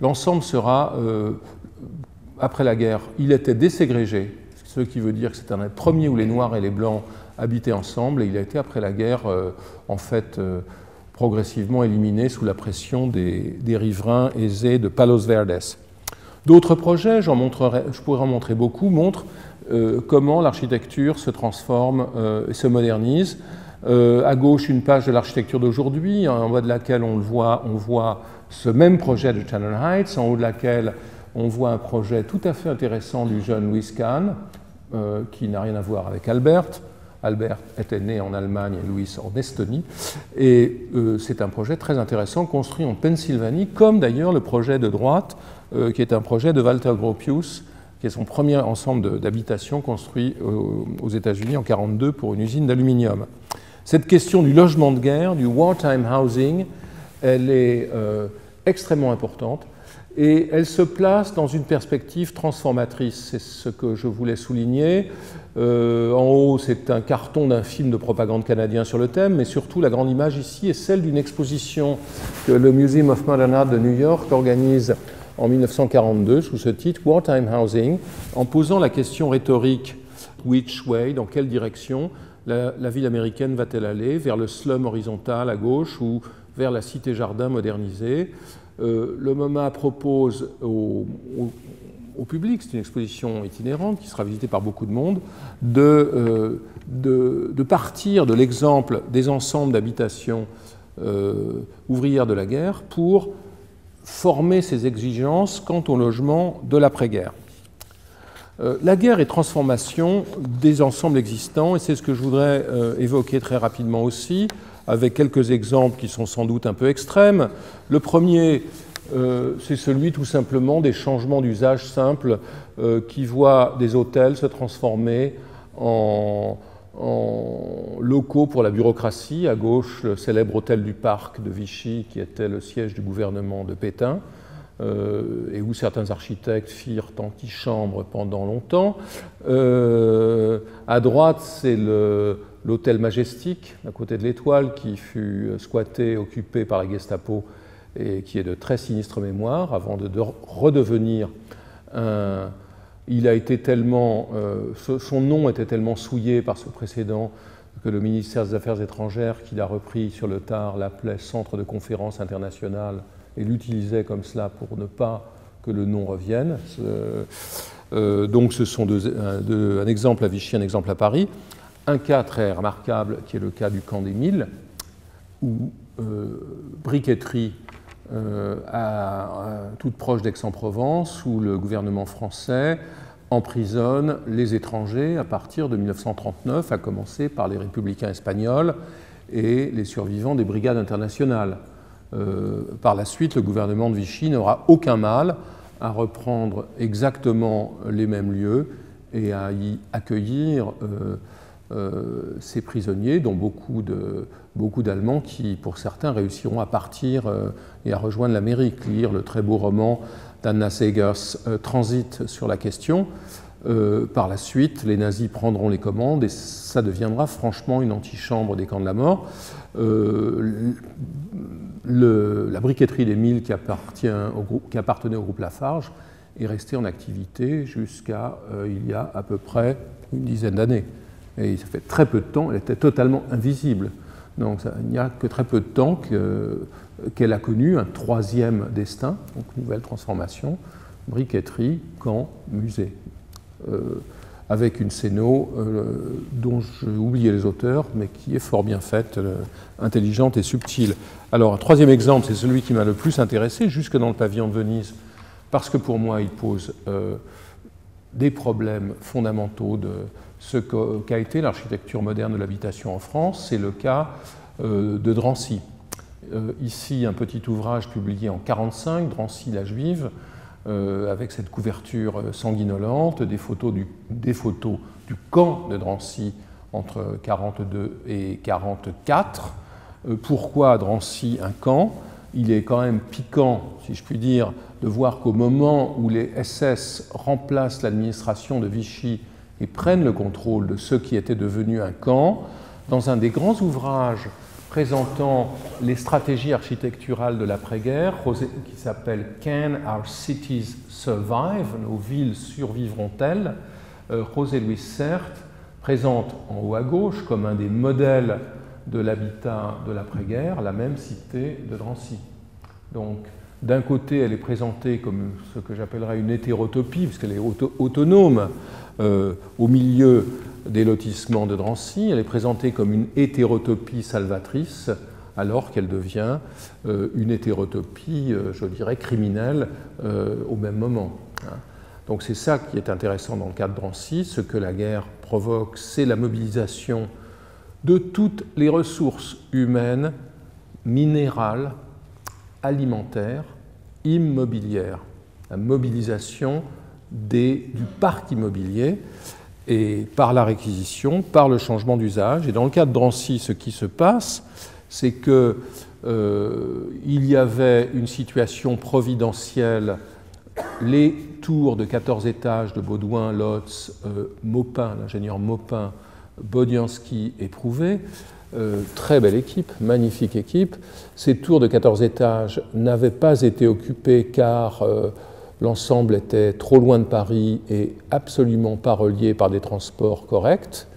L'ensemble sera, après la guerre, il était déségrégé, ce qui veut dire que c'est un des premiers où les Noirs et les Blancs habitaient ensemble, et il a été, après la guerre, en fait, progressivement éliminé sous la pression des riverains aisés de Palos Verdes. D'autres projets, je pourrais en montrer beaucoup, montrent comment l'architecture se transforme et se modernise. À gauche, une page de l'architecture d'aujourd'hui, en bas de laquelle on voit ce même projet de Channel Heights, en haut de laquelle on voit un projet tout à fait intéressant du jeune Louis Kahn, qui n'a rien à voir avec Albert. Albert était né en Allemagne et Louis en Estonie. Et c'est un projet très intéressant, construit en Pennsylvanie, comme d'ailleurs le projet de droite, qui est un projet de Walter Gropius, qui est son premier ensemble d'habitations construit aux États-Unis en 1942 pour une usine d'aluminium. Cette question du logement de guerre, du wartime housing, elle est extrêmement importante et elle se place dans une perspective transformatrice. C'est ce que je voulais souligner. En haut, c'est un carton d'un film de propagande canadien sur le thème, mais surtout la grande image ici est celle d'une exposition que le Museum of Modern Art de New York organise en 1942 sous ce titre « Wartime Housing », en posant la question rhétorique « Which way ?» dans quelle direction la ville américaine va-t-elle aller, vers le slum horizontal à gauche ou vers la cité-jardin modernisée. Le MoMA propose au public, c'est une exposition itinérante qui sera visitée par beaucoup de monde, de partir de l'exemple des ensembles d'habitations ouvrières de la guerre pour former ses exigences quant au logement de l'après-guerre. La guerre est transformation des ensembles existants, et c'est ce que je voudrais évoquer très rapidement aussi, avec quelques exemples qui sont sans doute un peu extrêmes. Le premier, c'est celui tout simplement des changements d'usage simples qui voient des hôtels se transformer en locaux pour la bureaucratie. À gauche, le célèbre hôtel du Parc de Vichy, qui était le siège du gouvernement de Pétain, et où certains architectes firent antichambre pendant longtemps. À droite, c'est l'hôtel Majestic, à côté de l'Étoile, qui fut squatté, occupé par la Gestapo et qui est de très sinistre mémoire, avant de redevenir un... Il a été tellement... son nom était tellement souillé par ce précédent que le ministère des Affaires étrangères, qui l'a repris sur le tard, l'appelait Centre de conférences internationales et l'utilisait comme cela pour ne pas que le nom revienne. Donc ce sont un exemple à Vichy, un exemple à Paris. Un cas très remarquable qui est le cas du camp des Milles, où Briqueterie, toute proche d'Aix-en-Provence, où le gouvernement français emprisonne les étrangers à partir de 1939, à commencer par les républicains espagnols et les survivants des brigades internationales. Par la suite, le gouvernement de Vichy n'aura aucun mal à reprendre exactement les mêmes lieux et à y accueillir ces prisonniers, dont beaucoup d'Allemands qui, pour certains, réussiront à partir et à rejoindre l'Amérique, lire le très beau roman d'Anna Segers, Transit, sur la question. Par la suite, les nazis prendront les commandes et ça deviendra franchement une antichambre des camps de la mort. La briqueterie des Milles, qui appartenait au groupe Lafarge, est restée en activité jusqu'à il y a à peu près une dizaine d'années. Et ça fait très peu de temps, elle était totalement invisible. Donc il n'y a que très peu de temps qu'elle a connu un troisième destin, donc nouvelle transformation, briqueterie, camp, musée. Avec une scéno dont j'ai oublié les auteurs, mais qui est fort bien faite, intelligente et subtile. Alors un troisième exemple, c'est celui qui m'a le plus intéressé, jusque dans le pavillon de Venise, parce que pour moi il pose des problèmes fondamentaux de ce qu'a été l'architecture moderne de l'habitation en France. C'est le cas de Drancy. Ici, un petit ouvrage publié en 1945, Drancy la Juive, avec cette couverture sanguinolente, des photos du camp de Drancy entre 1942 et 1944. Pourquoi Drancy un camp? Il est quand même piquant, si je puis dire, de voir qu'au moment où les SS remplacent l'administration de Vichy et prennent le contrôle de ce qui était devenu un camp, dans un des grands ouvrages présentant les stratégies architecturales de l'après-guerre, qui s'appelle « Can our cities survive ?» Nos villes survivront-elles? José Luis Sert présente en haut à gauche, comme un des modèles de l'habitat de l'après-guerre, la même cité de Drancy. Donc, d'un côté, elle est présentée comme ce que j'appellerais une hétérotopie, puisqu'elle est autonome au milieu des lotissements de Drancy. Elle est présentée comme une hétérotopie salvatrice, alors qu'elle devient une hétérotopie, je dirais, criminelle au même moment. Donc c'est ça qui est intéressant dans le cas de Drancy. Ce que la guerre provoque, c'est la mobilisation de toutes les ressources humaines, minérales, alimentaires, immobilières. La mobilisation du parc immobilier et par la réquisition, par le changement d'usage. Et dans le cas de Drancy, ce qui se passe, c'est qu'il y avait une situation providentielle. Les tours de 14 étages de Baudouin, Lotz, Maupin, l'ingénieur Maupin, Bodianski et Prouvé, très belle équipe, magnifique équipe. Ces tours de 14 étages n'avaient pas été occupés car l'ensemble était trop loin de Paris et absolument pas relié par des transports corrects.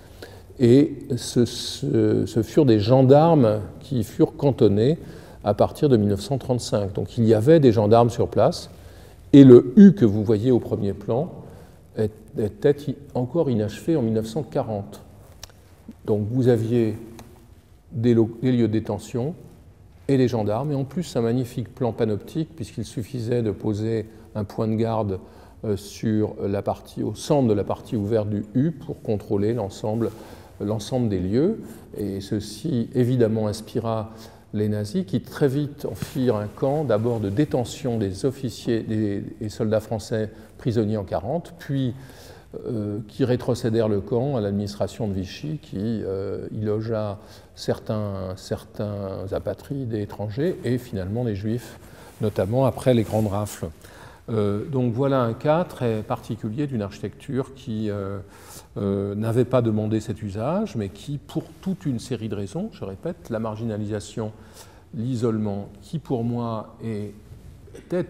Et ce furent des gendarmes qui furent cantonnés à partir de 1935. Donc il y avait des gendarmes sur place. Et le U que vous voyez au premier plan était encore inachevé en 1940. Donc vous aviez des lieux de détention et des gendarmes, et en plus un magnifique plan panoptique, puisqu'il suffisait de poser un point de garde au centre de la partie ouverte du U pour contrôler l'ensemble des lieux. Et ceci évidemment inspira les nazis qui très vite en firent un camp d'abord de détention des officiers et soldats français prisonniers en 1940, puis qui rétrocédèrent le camp à l'administration de Vichy qui y logea certains apatrides et étrangers et finalement des juifs, notamment après les grandes rafles. Donc voilà un cas très particulier d'une architecture qui n'avait pas demandé cet usage, mais qui, pour toute une série de raisons, je répète, la marginalisation l'isolement, qui pour moi était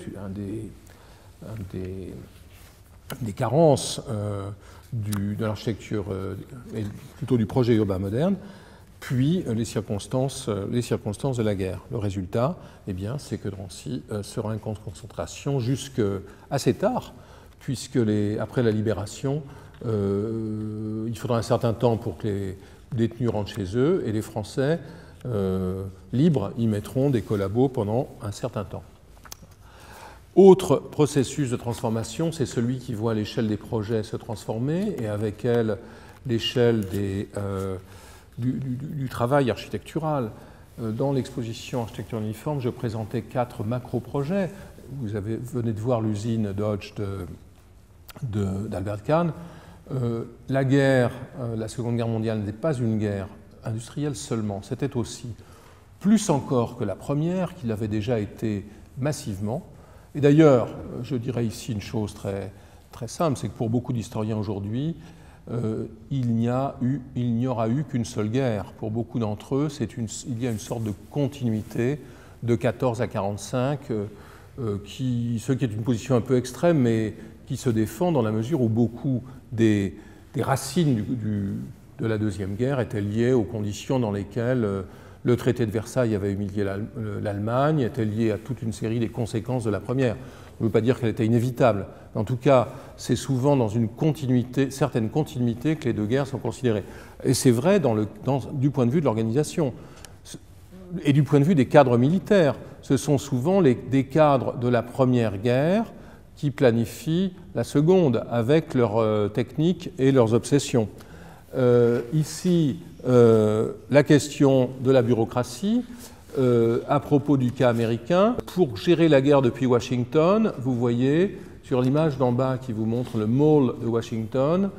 des carences de l'architecture, et plutôt du projet urbain moderne, puis les circonstances de la guerre. Le résultat, eh bien, c'est que Drancy sera un camp de concentration jusqu'à assez tard, puisque après la libération, il faudra un certain temps pour que les détenus rentrent chez eux, et les Français libres y mettront des collabos pendant un certain temps. Autre processus de transformation, c'est celui qui voit l'échelle des projets se transformer, et avec elle l'échelle du travail architectural. Dans l'exposition Architecture uniforme, je présentais 4 macro-projets. Vous venez de voir l'usine Dodge d'Albert Kahn. La guerre, la Seconde Guerre mondiale n'est pas une guerre industrielle seulement, c'était aussi, plus encore que la première, qu'il avait déjà été massivement. Et d'ailleurs, je dirais ici une chose très, très simple, c'est que pour beaucoup d'historiens aujourd'hui, il n'y aura eu qu'une seule guerre. Pour beaucoup d'entre eux, il y a une sorte de continuité de 14 à 45, ce qui est une position un peu extrême, mais qui se défend dans la mesure où beaucoup des racines de la Deuxième Guerre étaient liées aux conditions dans lesquelles le traité de Versailles avait humilié l'Allemagne, étaient liées à toute une série des conséquences de la Première. Je ne veux pas dire qu'elle était inévitable. En tout cas, c'est souvent dans une certaine continuité que les deux guerres sont considérées. Et c'est vrai du point de vue de l'organisation et du point de vue des cadres militaires. Ce sont souvent des cadres de la Première Guerre qui planifient la Seconde avec leurs techniques et leurs obsessions. Ici, la question de la bureaucratie. À propos du cas américain, pour gérer la guerre depuis Washington, vous voyez sur l'image d'en bas qui vous montre le Mall de Washington,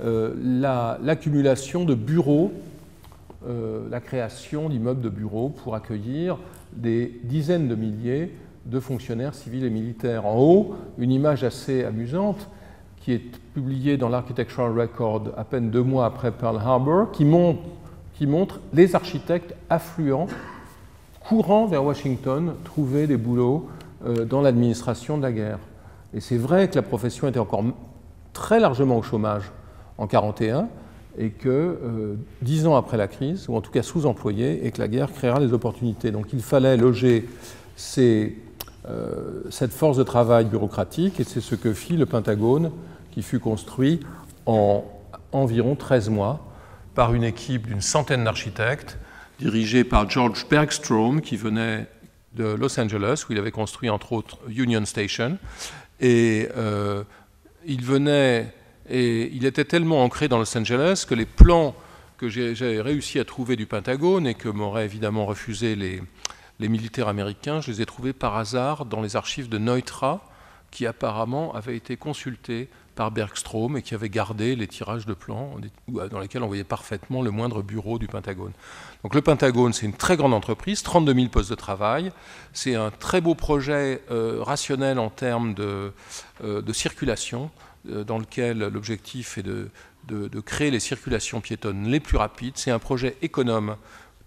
l'accumulation de bureaux, la création d'immeubles de bureaux pour accueillir des dizaines de milliers de fonctionnaires civils et militaires. En haut, une image assez amusante qui est publiée dans l'Architectural Record à peine 2 mois après Pearl Harbor, qui montre les architectes affluents courant vers Washington, trouver des boulots dans l'administration de la guerre. Et c'est vrai que la profession était encore très largement au chômage en 1941 et que 10 ans après la crise, ou en tout cas sous-employée, et que la guerre créera des opportunités. Donc il fallait loger cette force de travail bureaucratique, et c'est ce que fit le Pentagone, qui fut construit en environ 13 mois par une équipe d'une centaine d'architectes, dirigé par George Bergstrom, qui venait de Los Angeles, où il avait construit entre autres Union Station. Et il était tellement ancré dans Los Angeles que les plans que j'ai réussi à trouver du Pentagone et que m'auraient évidemment refusé les militaires américains, je les ai trouvés par hasard dans les archives de Neutra, qui apparemment avaient été consultés par Bergstrom et qui avait gardé les tirages de plans dans lesquels on voyait parfaitement le moindre bureau du Pentagone. Donc le Pentagone, c'est une très grande entreprise, 32 000 postes de travail. C'est un très beau projet rationnel en termes de circulation, dans lequel l'objectif est de créer les circulations piétonnes les plus rapides. C'est un projet économe,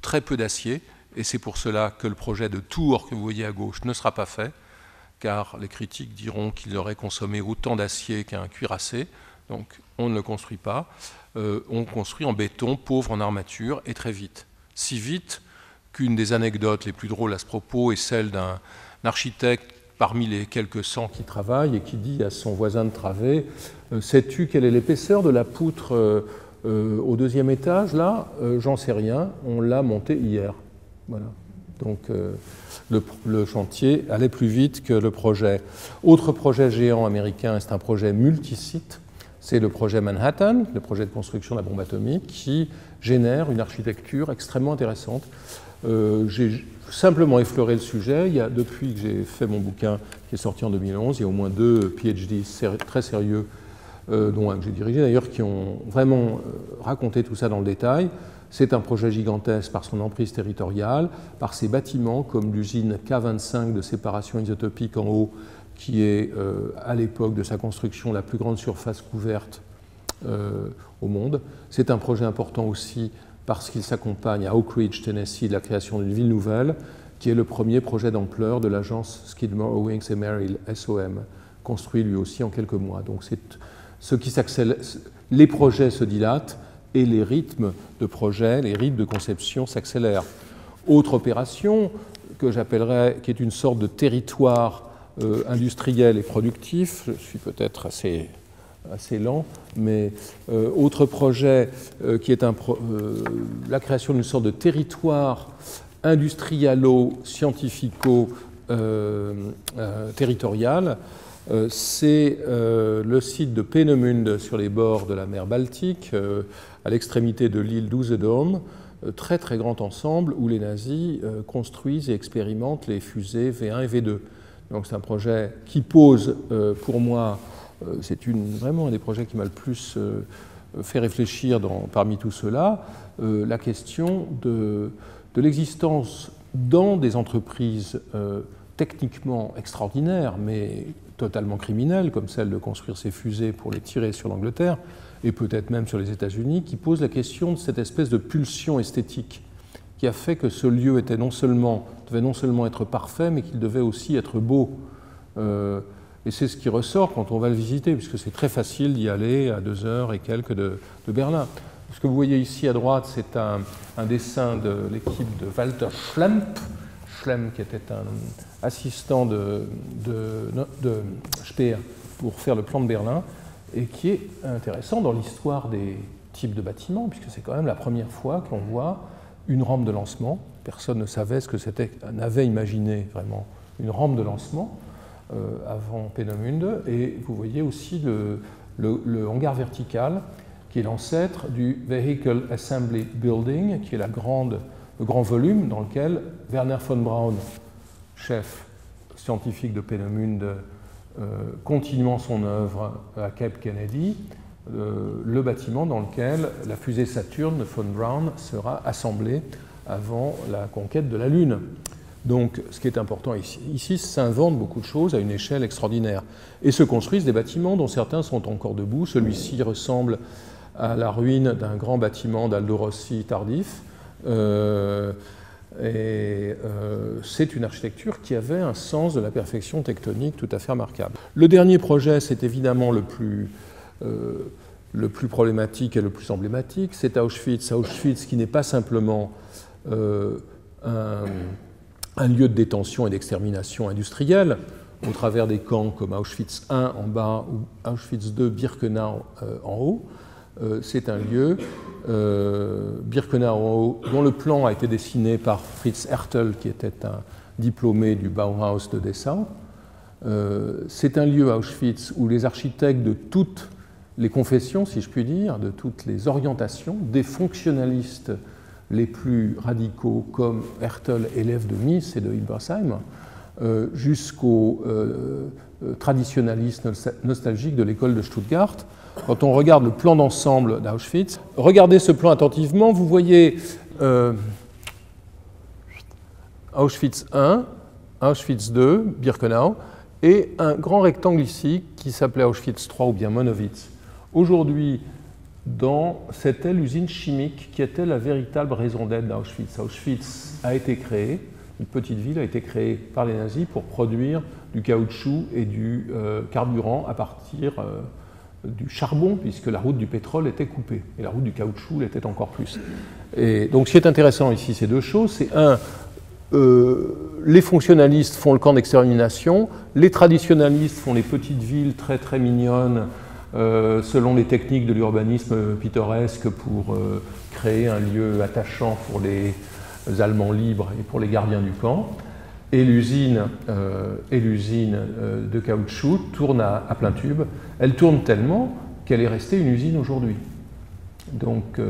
très peu d'acier, et c'est pour cela que le projet de Tours que vous voyez à gauche ne sera pas fait, car les critiques diront qu'il aurait consommé autant d'acier qu'un cuirassé, donc on ne le construit pas. On construit en béton, pauvre en armature, et très vite. Si vite qu'une des anecdotes les plus drôles à ce propos est celle d'un architecte parmi les quelques 100 qui travaillent et qui dit à son voisin de travée « Sais-tu quelle est l'épaisseur de la poutre au 2e étage, là ? J'en sais rien, on l'a montée hier. » Voilà. Donc le chantier allait plus vite que le projet. Autre projet géant américain, c'est un projet multisite, c'est le projet Manhattan, le projet de construction de la bombe atomique, qui génère une architecture extrêmement intéressante. J'ai simplement effleuré le sujet. Depuis que j'ai fait mon bouquin qui est sorti en 2011, il y a au moins 2 PhD très sérieux, dont un que j'ai dirigé d'ailleurs, qui ont vraiment raconté tout ça dans le détail. C'est un projet gigantesque par son emprise territoriale, par ses bâtiments comme l'usine K25 de séparation isotopique en haut, qui est à l'époque de sa construction la plus grande surface couverte au monde. C'est un projet important aussi parce qu'il s'accompagne à Oak Ridge, Tennessee, de la création d'une ville nouvelle qui est le premier projet d'ampleur de l'agence Skidmore, Owings & Merrill, SOM, construit lui aussi en quelques mois. Donc les projets se dilatent et les rythmes de projet, les rythmes de conception s'accélèrent. Autre opération que j'appellerais, qui est une sorte de territoire industriel et productif, je suis peut-être assez lent, mais autre projet qui est la création d'une sorte de territoire industrialo-scientifico-territorial. C'est le site de Peenemünde sur les bords de la mer Baltique, à l'extrémité de l'île d'Usedom, très très grand ensemble où les nazis construisent et expérimentent les fusées V1 et V2. Donc c'est un projet qui pose, pour moi, c'est vraiment un des projets qui m'a le plus fait réfléchir parmi tout cela, la question de l'existence dans des entreprises techniquement extraordinaires, mais totalement criminelles, comme celle de construire ces fusées pour les tirer sur l'Angleterre, et peut-être même sur les États-Unis, qui pose la question de cette espèce de pulsion esthétique qui a fait que ce lieu devait non seulement être parfait, mais qu'il devait aussi être beau. Et c'est ce qui ressort quand on va le visiter, puisque c'est très facile d'y aller à 2 heures et quelques de Berlin. Ce que vous voyez ici à droite, c'est un dessin de l'équipe de Walter Schlemm, qui était un assistant de Speer pour faire le plan de Berlin, et qui est intéressant dans l'histoire des types de bâtiments, puisque c'est quand même la première fois qu'on voit une rampe de lancement. Personne ne savait ce que c'était, n'avait imaginé vraiment une rampe de lancement avant Peenemünde. Et vous voyez aussi le hangar vertical, qui est l'ancêtre du Vehicle Assembly Building, qui est le grand volume dans lequel Werner von Braun, chef scientifique de Peenemünde, continuant son œuvre à Cape Kennedy, le bâtiment dans lequel la fusée Saturn de von Braun sera assemblée avant la conquête de la Lune. Donc, ce qui est important ici s'inventent beaucoup de choses à une échelle extraordinaire. Et se construisent des bâtiments dont certains sont encore debout. Celui-ci ressemble à la ruine d'un grand bâtiment d'Aldo Rossi tardif. C'est une architecture qui avait un sens de la perfection tectonique tout à fait remarquable. Le dernier projet, c'est évidemment le plus problématique et le plus emblématique, c'est Auschwitz. Auschwitz qui n'est pas simplement un lieu de détention et d'extermination industrielle, au travers des camps comme Auschwitz I en bas ou Auschwitz II, Birkenau en haut. C'est un lieu, Birkenau en haut, dont le plan a été dessiné par Fritz Ertl, qui était un diplômé du Bauhaus de Dessau. C'est un lieu, Auschwitz, où les architectes de toutes les confessions, si je puis dire, de toutes les orientations, des fonctionnalistes les plus radicaux comme Ertl, élève de Mies et de Hilbersheim, jusqu'aux traditionalistes nostalgiques de l'école de Stuttgart. Quand on regarde le plan d'ensemble d'Auschwitz, regardez ce plan attentivement, vous voyez Auschwitz I, Auschwitz II, Birkenau, et un grand rectangle ici qui s'appelait Auschwitz III ou bien Monowitz. Aujourd'hui, c'était l'usine chimique qui était la véritable raison d'être d'Auschwitz. Auschwitz a été créée, une petite ville a été créée par les nazis pour produire du caoutchouc et du carburant à partir du charbon, puisque la route du pétrole était coupée, et la route du caoutchouc l'était encore plus. Et donc ce qui est intéressant ici, c'est deux choses. C'est les fonctionnalistes font le camp d'extermination, les traditionalistes font les petites villes très très mignonnes, selon les techniques de l'urbanisme pittoresque pour créer un lieu attachant pour les Allemands libres et pour les gardiens du camp. Et l'usine de caoutchouc tourne à plein tube. Elle tourne tellement qu'elle est restée une usine aujourd'hui. Donc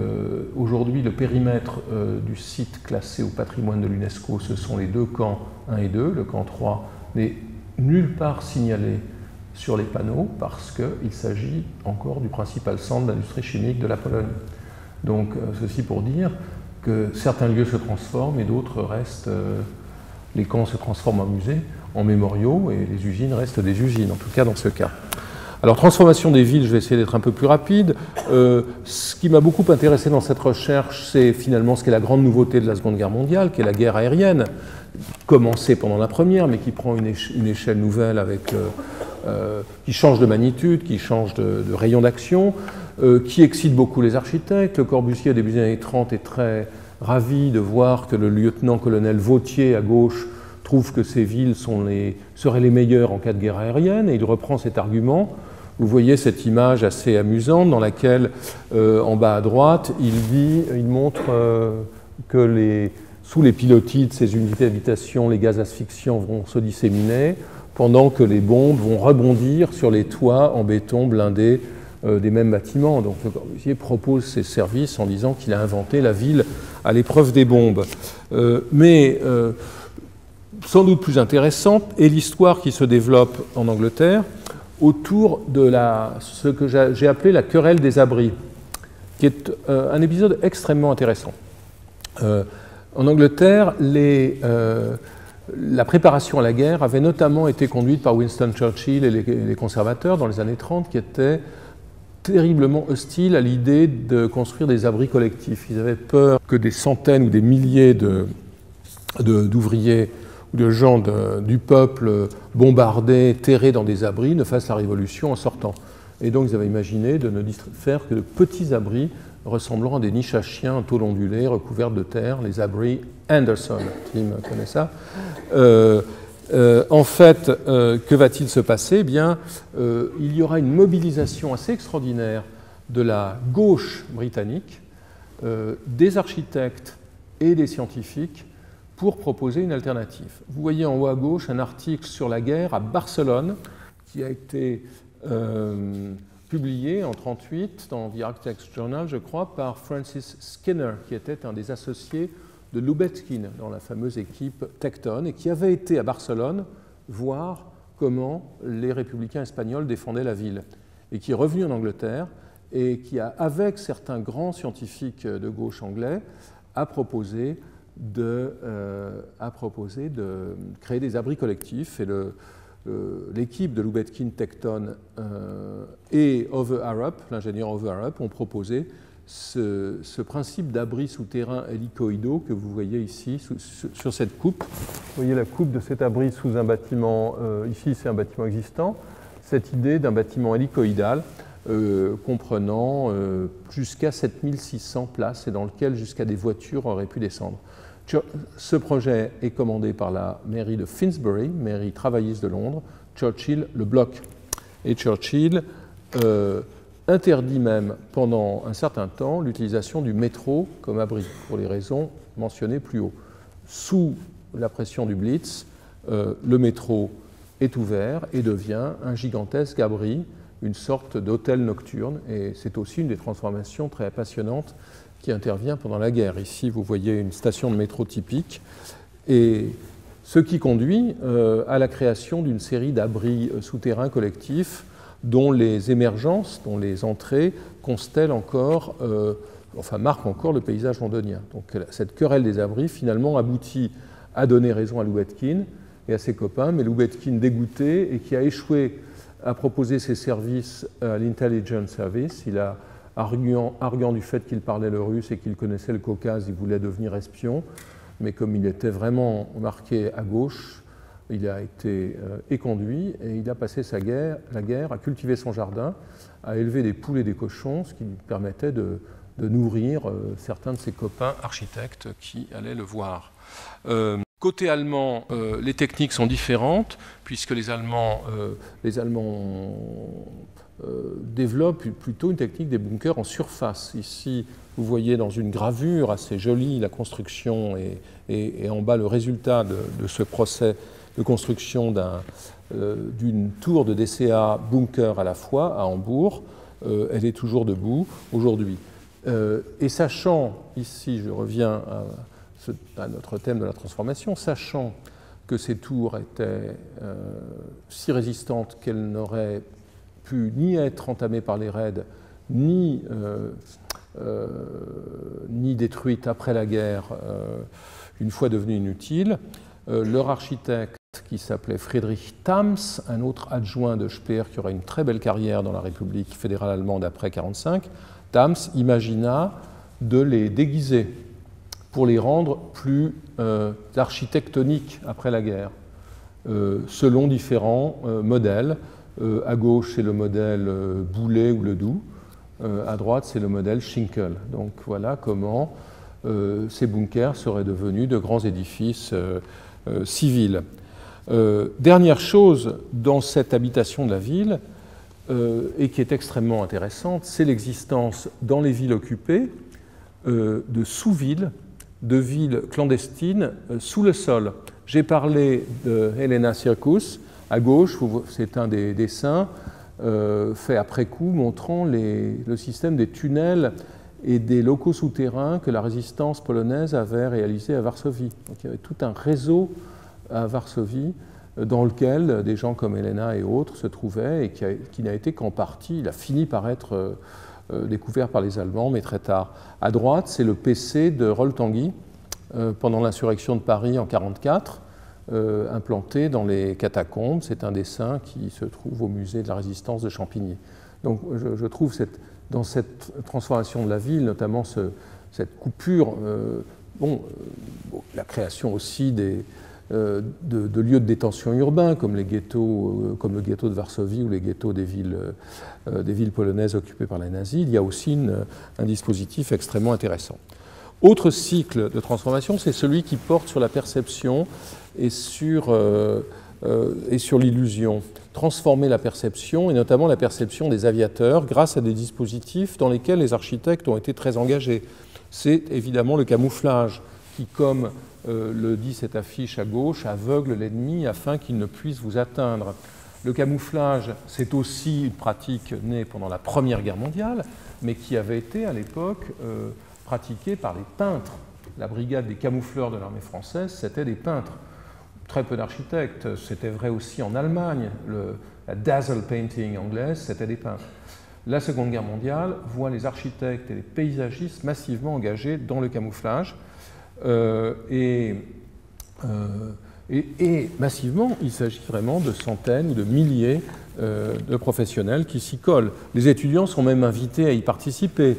aujourd'hui, le périmètre du site classé au patrimoine de l'UNESCO, ce sont les deux camps 1 et 2. Le camp 3 n'est nulle part signalé sur les panneaux parce qu'il s'agit encore du principal centre d'industrie chimique de la Pologne. Donc ceci pour dire que certains lieux se transforment et d'autres restent, les camps se transforment en musées, en mémoriaux, et les usines restent des usines, en tout cas dans ce cas. Alors, transformation des villes, je vais essayer d'être un peu plus rapide. Ce qui m'a beaucoup intéressé dans cette recherche, c'est finalement ce qui est la grande nouveauté de la Seconde Guerre mondiale, qui est la guerre aérienne, commencée pendant la Première, mais qui prend une échelle nouvelle, avec, qui change de magnitude, qui change de rayon d'action, qui excite beaucoup les architectes. Le Corbusier, au début des années 30, est très ravi de voir que le lieutenant-colonel Vautier, à gauche, trouve que ces villes seraient les meilleures en cas de guerre aérienne, et il reprend cet argument. Vous voyez cette image assez amusante dans laquelle, en bas à droite, il montre que sous les pilotis de ces unités d'habitation, les gaz asphyxiants vont se disséminer, pendant que les bombes vont rebondir sur les toits en béton blindés des mêmes bâtiments. Donc Le Corbusier propose ses services en disant qu'il a inventé la ville à l'épreuve des bombes. Sans doute plus intéressante est l'histoire qui se développe en Angleterre autour de ce que j'ai appelé la querelle des abris, qui est un épisode extrêmement intéressant. En Angleterre, la préparation à la guerre avait notamment été conduite par Winston Churchill et les conservateurs dans les années 30, qui étaient terriblement hostiles à l'idée de construire des abris collectifs. Ils avaient peur que des centaines ou des milliers d'ouvriers ou de gens du peuple bombardés, terrés dans des abris, ne fassent la révolution en sortant. Et donc ils avaient imaginé de ne faire que de petits abris ressemblant à des niches à chiens en tôle ondulée recouvertes de terre, les abris Anderson. Tim connaît ça. En fait, que va-t-il se passer? Eh bien, il y aura une mobilisation assez extraordinaire de la gauche britannique, des architectes et des scientifiques, pour proposer une alternative. Vous voyez en haut à gauche un article sur la guerre à Barcelone qui a été publié en 1938 dans The Architects Journal, je crois, par Francis Skinner, qui était un des associés de Lubetkin dans la fameuse équipe Tecton, et qui avait été à Barcelone voir comment les républicains espagnols défendaient la ville, et qui est revenu en Angleterre et qui a, avec certains grands scientifiques de gauche anglais, a proposé de créer des abris collectifs. Et l'équipe de Lubetkin Tecton et Ove Arup, l'ingénieur Ove Arup, ont proposé ce principe d'abri souterrain hélicoïdaux que vous voyez ici sur cette coupe. Vous voyez la coupe de cet abri sous un bâtiment, ici c'est un bâtiment existant, cette idée d'un bâtiment hélicoïdal comprenant jusqu'à 7600 places et dans lequel jusqu'à des voitures auraient pu descendre. Ce projet est commandé par la mairie de Finsbury, mairie travailliste de Londres. Churchill le bloque. Et Churchill interdit même pendant un certain temps l'utilisation du métro comme abri, pour les raisons mentionnées plus haut. Sous la pression du Blitz, le métro est ouvert et devient un gigantesque abri, une sorte d'hôtel nocturne. Et c'est aussi une des transformations très passionnantes qui intervient pendant la guerre. Ici, vous voyez une station de métro typique, et ce qui conduit à la création d'une série d'abris souterrains collectifs dont les émergences, dont les entrées constellent encore, marquent encore le paysage londonien. Donc cette querelle des abris, finalement, aboutit à donner raison à Lubetkin et à ses copains, mais Lubetkin dégoûté et qui a échoué à proposer ses services à l'Intelligence Service. Il a arguant du fait qu'il parlait le russe et qu'il connaissait le Caucase, il voulait devenir espion, mais comme il était vraiment marqué à gauche, il a été éconduit et il a passé la guerre à cultiver son jardin, à élever des poules et des cochons, ce qui lui permettait de nourrir certains de ses copains architectes qui allaient le voir. Côté allemand, les techniques sont différentes, puisque les Allemands développe plutôt une technique des bunkers en surface. Ici, vous voyez dans une gravure assez jolie la construction et en bas le résultat de ce procès de construction d'une tour de DCA bunker à la fois à Hambourg. Elle est toujours debout aujourd'hui. Et sachant, ici je reviens à notre thème de la transformation, sachant que ces tours étaient si résistantes qu'elles n'auraient pu ni être entamées par les raids, ni détruites après la guerre, une fois devenues inutiles, leur architecte architecte qui s'appelait Friedrich Thams, un autre adjoint de Speer qui aura une très belle carrière dans la République fédérale allemande après 1945, Thams imagina de les déguiser pour les rendre plus architectoniques après la guerre, selon différents modèles. À gauche, c'est le modèle Boulet ou Ledoux. À droite, c'est le modèle Schinkel. Donc voilà comment ces bunkers seraient devenus de grands édifices civils. Dernière chose dans cette habitation de la ville, et qui est extrêmement intéressante, c'est l'existence dans les villes occupées de sous-villes, de villes clandestines sous le sol. J'ai parlé de Helena Circus. À gauche, c'est un des dessins fait après coup montrant le système des tunnels et des locaux souterrains que la résistance polonaise avait réalisé à Varsovie. Donc il y avait tout un réseau à Varsovie dans lequel des gens comme Helena et autres se trouvaient et qui n'a été qu'en partie, il a fini par être découvert par les Allemands, mais très tard. À droite, c'est le PC de Roltanguy pendant l'insurrection de Paris en 1944, implanté dans les catacombes. C'est un dessin qui se trouve au musée de la Résistance de Champigny. Donc je trouve dans cette transformation de la ville, notamment cette coupure, la création aussi de lieux de détention urbains comme les ghettos, comme le ghetto de Varsovie ou les ghettos des villes polonaises occupées par les nazis, il y a aussi un dispositif extrêmement intéressant. Autre cycle de transformation, c'est celui qui porte sur la perception et sur l'illusion. Transformer la perception, et notamment la perception des aviateurs, grâce à des dispositifs dans lesquels les architectes ont été très engagés. C'est évidemment le camouflage qui, comme le dit cette affiche à gauche, aveugle l'ennemi afin qu'il ne puisse vous atteindre. Le camouflage, c'est aussi une pratique née pendant la Première Guerre mondiale, mais qui avait été à l'époque pratiquée par les peintres. La brigade des camoufleurs de l'armée française, c'était des peintres. Très peu d'architectes, c'était vrai aussi en Allemagne. La dazzle painting anglaise, c'était des peintres. La Seconde Guerre mondiale voit les architectes et les paysagistes massivement engagés dans le camouflage. Et massivement, il s'agit vraiment de centaines ou de milliers de professionnels qui s'y collent. Les étudiants sont même invités à y participer.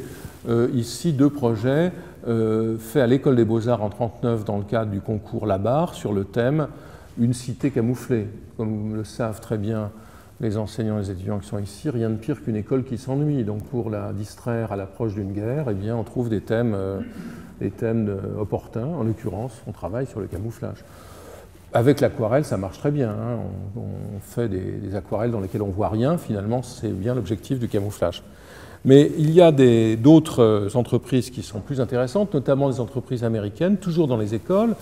Ici, 2 projets faits à l'École des Beaux-Arts en 1939 dans le cadre du concours Labarre sur le thème « Une cité camouflée ». Comme le savent très bien les enseignants et les étudiants qui sont ici, rien de pire qu'une école qui s'ennuie. Donc pour la distraire à l'approche d'une guerre, eh bien, on trouve des thèmes opportuns. En l'occurrence, on travaille sur le camouflage. Avec l'aquarelle, ça marche très bien. Hein. On fait des aquarelles dans lesquelles on ne voit rien. Finalement, c'est bien l'objectif du camouflage. Mais il y a d'autres entreprises qui sont plus intéressantes, notamment les entreprises américaines, toujours dans les écoles.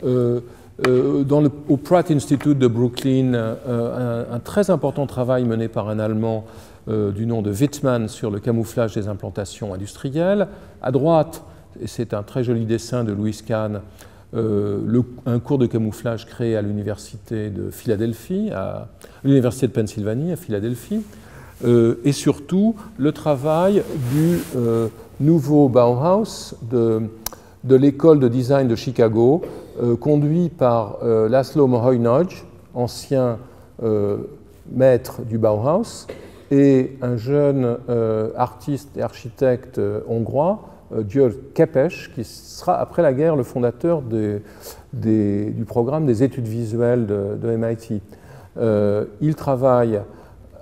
Au Pratt Institute de Brooklyn, un très important travail mené par un Allemand du nom de Wittmann sur le camouflage des implantations industrielles. À droite, c'est un très joli dessin de Louis Kahn, un cours de camouflage créé à l'université de Philadelphie, à l'université de Pennsylvanie à Philadelphie. Et surtout le travail du nouveau Bauhaus de l'école de design de Chicago, conduit par Laszlo Moholy-Nagy, ancien maître du Bauhaus, et un jeune artiste et architecte hongrois, György Kepes, qui sera après la guerre le fondateur du programme des études visuelles de MIT. Il travaille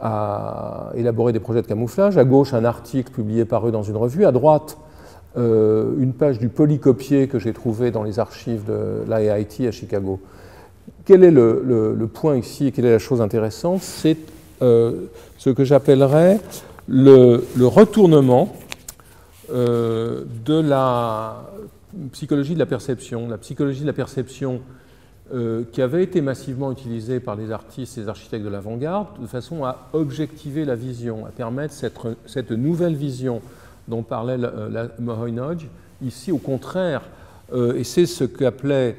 à élaborer des projets de camouflage. À gauche, un article publié par eux dans une revue. À droite, une page du polycopier que j'ai trouvé dans les archives de l'IIT à Chicago. Quel est le point ici et quelle est la chose intéressante? C'est ce que j'appellerais le retournement de la psychologie de la perception. La psychologie de la perception qui avait été massivement utilisée par les artistes et les architectes de l'avant-garde de façon à objectiver la vision, à permettre cette nouvelle vision dont parlait Moholy-Nagy. Ici, au contraire, et c'est ce qu'appelait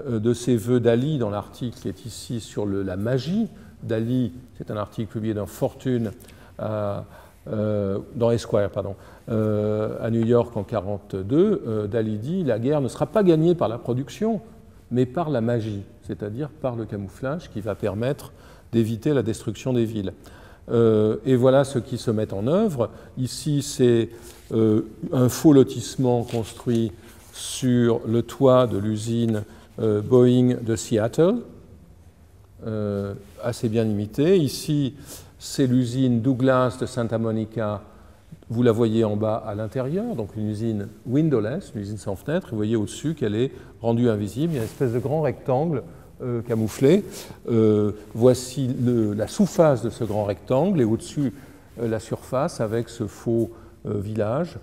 de ses voeux Dali dans l'article qui est ici sur la magie. Dali, c'est un article publié dans Fortune, dans Esquire, pardon, à New York en 1942. Dali dit « La guerre ne sera pas gagnée par la production, mais par la magie ». c'est-à-dire par le camouflage qui va permettre d'éviter la destruction des villes. Et voilà ce qui se met en œuvre. Ici, c'est un faux lotissement construit sur le toit de l'usine Boeing de Seattle, assez bien imité. Ici, c'est l'usine Douglas de Santa Monica. Vous la voyez en bas à l'intérieur, donc une usine windowless, une usine sans fenêtre. Vous voyez au-dessus qu'elle est rendue invisible. Il y a une espèce de grand rectangle camouflé. Voici la sous-face de ce grand rectangle et au-dessus la surface avec ce faux village,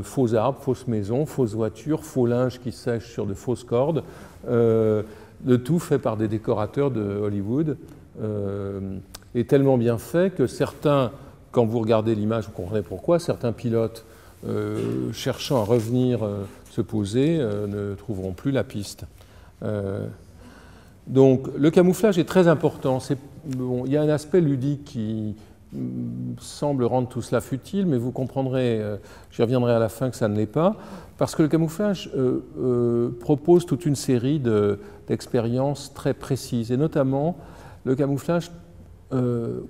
faux arbres, fausses maisons, fausses voitures, faux linge qui sèche sur de fausses cordes. Le tout fait par des décorateurs de Hollywood et tellement bien fait que certains, quand vous regardez l'image, vous comprenez pourquoi, certains pilotes cherchant à revenir se poser ne trouveront plus la piste. Donc le camouflage est très important. Bon, il y a un aspect ludique qui semble rendre tout cela futile, mais vous comprendrez, j'y reviendrai à la fin, que ça ne l'est pas, parce que le camouflage propose toute une série d'expériences très précises, et notamment le camouflage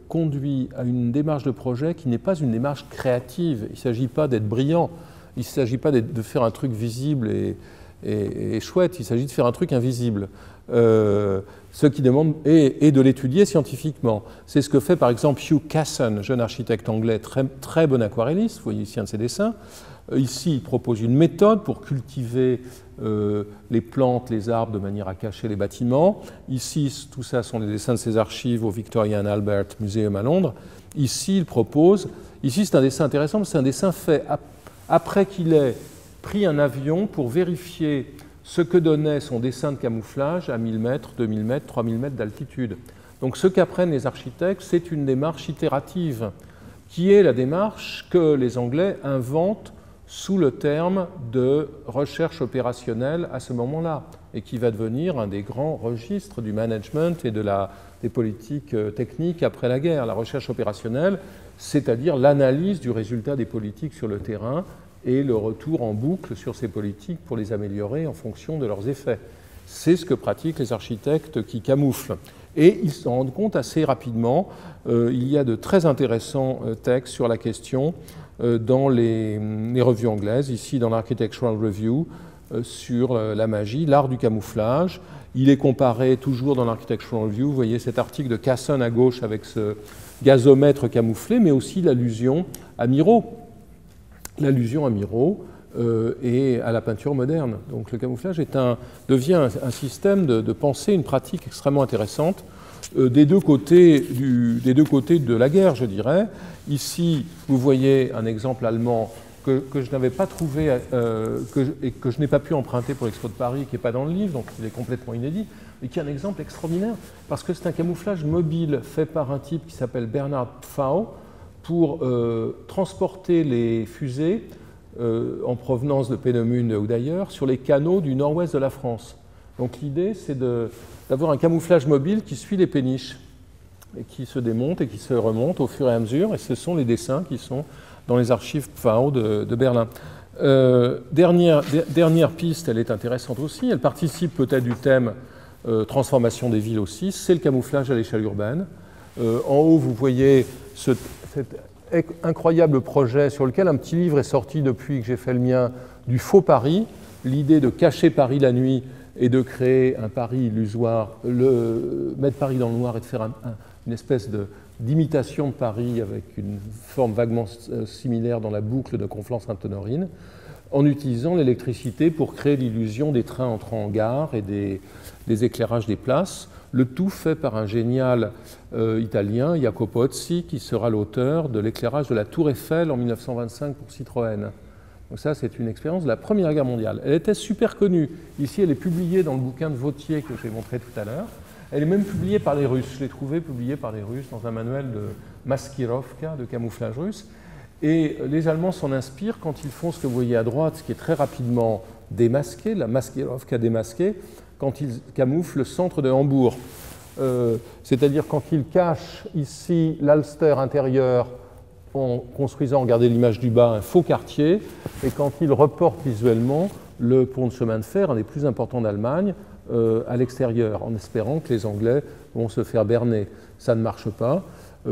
conduit à une démarche de projet qui n'est pas une démarche créative. Il ne s'agit pas d'être brillant, il ne s'agit pas de faire un truc visible et chouette, il s'agit de faire un truc invisible. Ce qui demande et de l'étudier scientifiquement. C'est ce que fait par exemple Hugh Casson, jeune architecte anglais très bon aquarelliste. Vous voyez ici un de ses dessins. Ici, il propose une méthode pour cultiver les plantes, les arbres de manière à cacher les bâtiments. Ici, tout ça sont les dessins de ses archives au Victoria and Albert Museum à Londres. Ici, il propose. Ici, c'est un dessin intéressant, c'est un dessin fait après qu'il ait pris un avion pour vérifier ce que donnait son dessin de camouflage à 1000 mètres, 2000 mètres, 3000 mètres d'altitude. Donc ce qu'apprennent les architectes, c'est une démarche itérative, qui est la démarche que les Anglais inventent sous le terme de recherche opérationnelle à ce moment-là, et qui va devenir un des grands registres du management et des politiques techniques après la guerre. La recherche opérationnelle, c'est-à-dire l'analyse du résultat des politiques sur le terrain, et le retour en boucle sur ces politiques pour les améliorer en fonction de leurs effets. C'est ce que pratiquent les architectes qui camouflent. Et ils s'en rendent compte assez rapidement. Il y a de très intéressants textes sur la question dans les revues anglaises, ici dans l'Architectural Review, sur la magie, l'art du camouflage. Il est comparé toujours dans l'Architectural Review, vous voyez cet article de Casson à gauche avec ce gazomètre camouflé, mais aussi l'allusion à Miro. L'allusion à Miro et à la peinture moderne. Donc le camouflage devient un système de pensée, une pratique extrêmement intéressante des deux côtés de la guerre, je dirais. Ici, vous voyez un exemple allemand que je n'avais pas trouvé et que je n'ai pas pu emprunter pour l'Expo de Paris, qui n'est pas dans le livre, donc il est complètement inédit, et qui est un exemple extraordinaire, parce que c'est un camouflage mobile fait par un type qui s'appelle Bernard Pfau, pour transporter les fusées en provenance de Peenemünde ou d'ailleurs sur les canaux du nord-ouest de la France. Donc l'idée, c'est d'avoir un camouflage mobile qui suit les péniches et qui se démonte et qui se remonte au fur et à mesure. Et ce sont les dessins qui sont dans les archives Pfau de Berlin. Dernière piste, elle est intéressante aussi. Elle participe peut-être du thème transformation des villes aussi. C'est le camouflage à l'échelle urbaine. En haut, vous voyez cet incroyable projet sur lequel un petit livre est sorti depuis que j'ai fait le mien, du faux Paris, l'idée de cacher Paris la nuit et de créer un Paris illusoire, mettre Paris dans le noir et de faire une espèce d'imitation de Paris avec une forme vaguement similaire dans la boucle de Conflans-Sainte-Honorine, en utilisant l'électricité pour créer l'illusion des trains entrant en gare et des éclairages des places. Le tout fait par un génial italien, Jacopo Ozzi, qui sera l'auteur de l'éclairage de la Tour Eiffel en 1925 pour Citroën. Donc ça, c'est une expérience de la Première Guerre mondiale. Elle était super connue. Ici, elle est publiée dans le bouquin de Vautier que j'ai montré tout à l'heure. Elle est même publiée par les Russes. Je l'ai trouvée publiée par les Russes dans un manuel de maskirovka, de camouflage russe. Et les Allemands s'en inspirent quand ils font ce que vous voyez à droite, ce qui est très rapidement démasqué, la maskirovka démasquée, quand ils camouflent le centre de Hambourg. C'est-à-dire quand ils cachent ici l'Alster intérieur en construisant, regardez l'image du bas, un faux quartier, et quand ils reportent visuellement le pont de chemin de fer, un des plus importants d'Allemagne, à l'extérieur, en espérant que les Anglais vont se faire berner. Ça ne marche pas,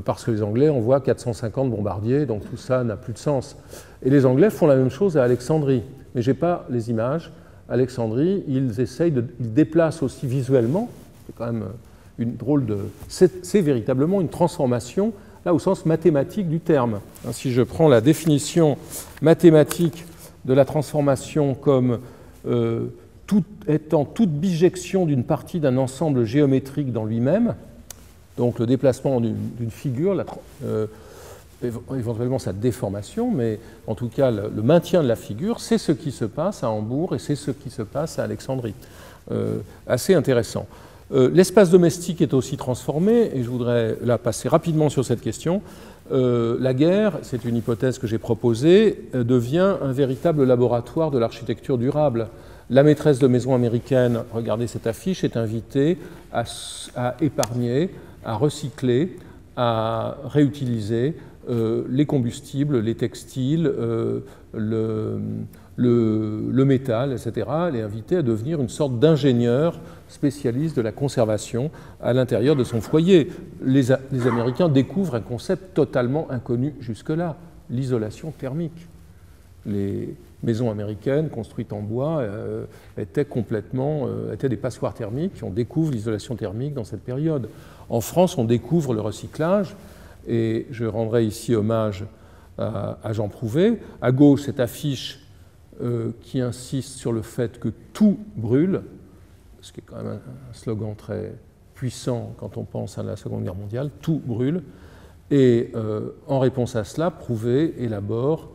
parce que les Anglais envoient 450 bombardiers, donc tout ça n'a plus de sens. Et les Anglais font la même chose à Alexandrie, mais je n'ai pas les images. Alexandrie, ils déplacent aussi visuellement, c'est quand même une drôle de... C'est véritablement une transformation, là au sens mathématique du terme. Si je prends la définition mathématique de la transformation comme étant toute bijection d'une partie d'un ensemble géométrique dans lui-même, donc le déplacement d'une figure, éventuellement sa déformation, mais en tout cas le maintien de la figure, c'est ce qui se passe à Hambourg et c'est ce qui se passe à Alexandrie. Assez intéressant. L'espace domestique est aussi transformé, et je voudrais là passer rapidement sur cette question. La guerre, c'est une hypothèse que j'ai proposée, devient un véritable laboratoire de l'architecture durable. La maîtresse de maison américaine, regardez cette affiche, est invitée à épargner, à recycler, à réutiliser les combustibles, les textiles, le métal, etc. Elle est invitée à devenir une sorte d'ingénieur spécialiste de la conservation à l'intérieur de son foyer. Les Américains découvrent un concept totalement inconnu jusque-là, l'isolation thermique. Les maisons américaines construites en bois étaient des passoires thermiques. On découvre l'isolation thermique dans cette période. En France, on découvre le recyclage, et je rendrai ici hommage à Jean Prouvé. À gauche, cette affiche qui insiste sur le fait que tout brûle, ce qui est quand même un slogan très puissant quand on pense à la Seconde Guerre mondiale, tout brûle. Et en réponse à cela, Prouvé élabore,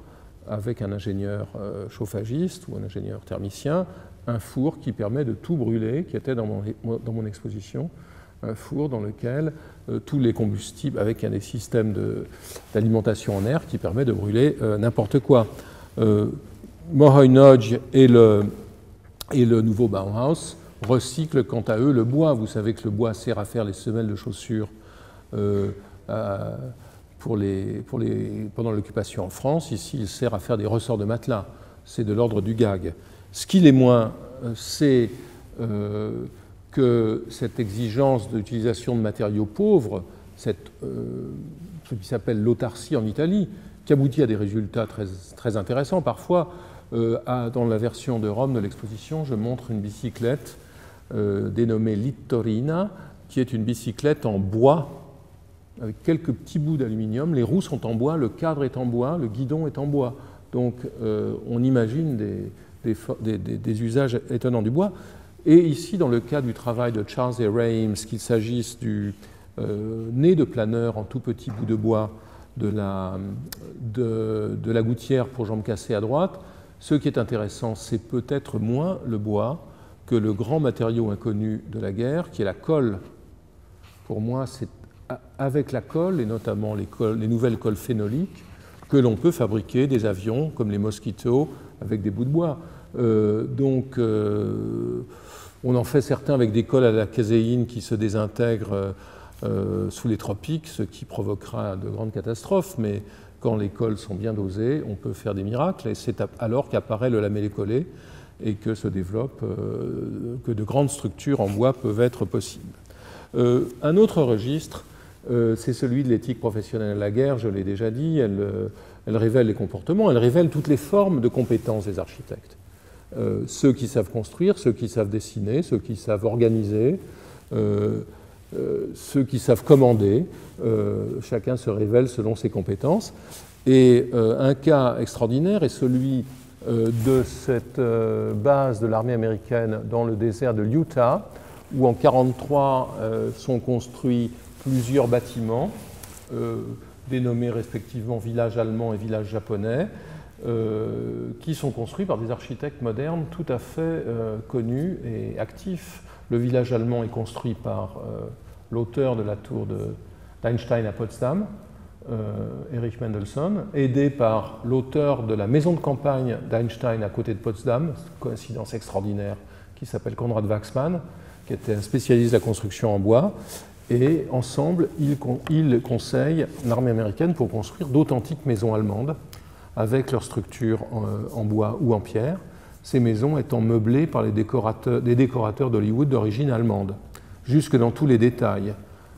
avec un ingénieur chauffagiste ou un ingénieur thermicien, un four qui permet de tout brûler, qui était dans mon exposition, un four dans lequel tous les combustibles, avec des systèmes d'alimentation en air qui permet de brûler n'importe quoi. Moholy-Nagy et le nouveau Bauhaus recyclent quant à eux le bois. Vous savez que le bois sert à faire les semelles de chaussures pendant l'occupation en France. Ici, il sert à faire des ressorts de matelas. C'est de l'ordre du gag. Ce qui l'est moins, c'est que cette exigence d'utilisation de matériaux pauvres, ce qui s'appelle l'autarcie en Italie, qui aboutit à des résultats très, très intéressants. Parfois, dans la version de Rome de l'exposition, je montre une bicyclette dénommée Littorina, qui est une bicyclette en bois, avec quelques petits bouts d'aluminium. Les roues sont en bois, le cadre est en bois, le guidon est en bois. Donc on imagine des usages étonnants du bois. Et ici, dans le cas du travail de Charles et Reims, qu'il s'agisse du nez de planeur en tout petit bout de bois de la gouttière pour jambes cassées à droite, ce qui est intéressant, c'est peut-être moins le bois que le grand matériau inconnu de la guerre, qui est la colle. Pour moi, c'est avec la colle, et notamment les nouvelles colles phénoliques, que l'on peut fabriquer des avions comme les Mosquito avec des bouts de bois. On en fait certains avec des colles à la caséine qui se désintègrent sous les tropiques, ce qui provoquera de grandes catastrophes, mais quand les colles sont bien dosées, on peut faire des miracles, et c'est alors qu'apparaît le lamellé-collé et que se développe, que de grandes structures en bois peuvent être possibles. Un autre registre, c'est celui de l'éthique professionnelle à la guerre, je l'ai déjà dit, elle révèle les comportements, elle révèle toutes les formes de compétences des architectes. Ceux qui savent construire, ceux qui savent dessiner, ceux qui savent organiser, ceux qui savent commander, chacun se révèle selon ses compétences. Et un cas extraordinaire est celui de cette base de l'armée américaine dans le désert de l'Utah, où en 1943 sont construits plusieurs bâtiments, dénommés respectivement village allemand et village japonais, qui sont construits par des architectes modernes tout à fait connus et actifs. Le village allemand est construit par l'auteur de la tour d'Einstein à Potsdam, Erich Mendelssohn, aidé par l'auteur de la maison de campagne d'Einstein à côté de Potsdam, coïncidence extraordinaire, qui s'appelle Konrad Waxman, qui était un spécialiste de la construction en bois. Et ensemble, ils conseillent l'armée américaine pour construire d'authentiques maisons allemandes avec leur structure en bois ou en pierre. ces maisons étant meublées par des décorateurs d'Hollywood d'origine allemande, jusque dans tous les détails.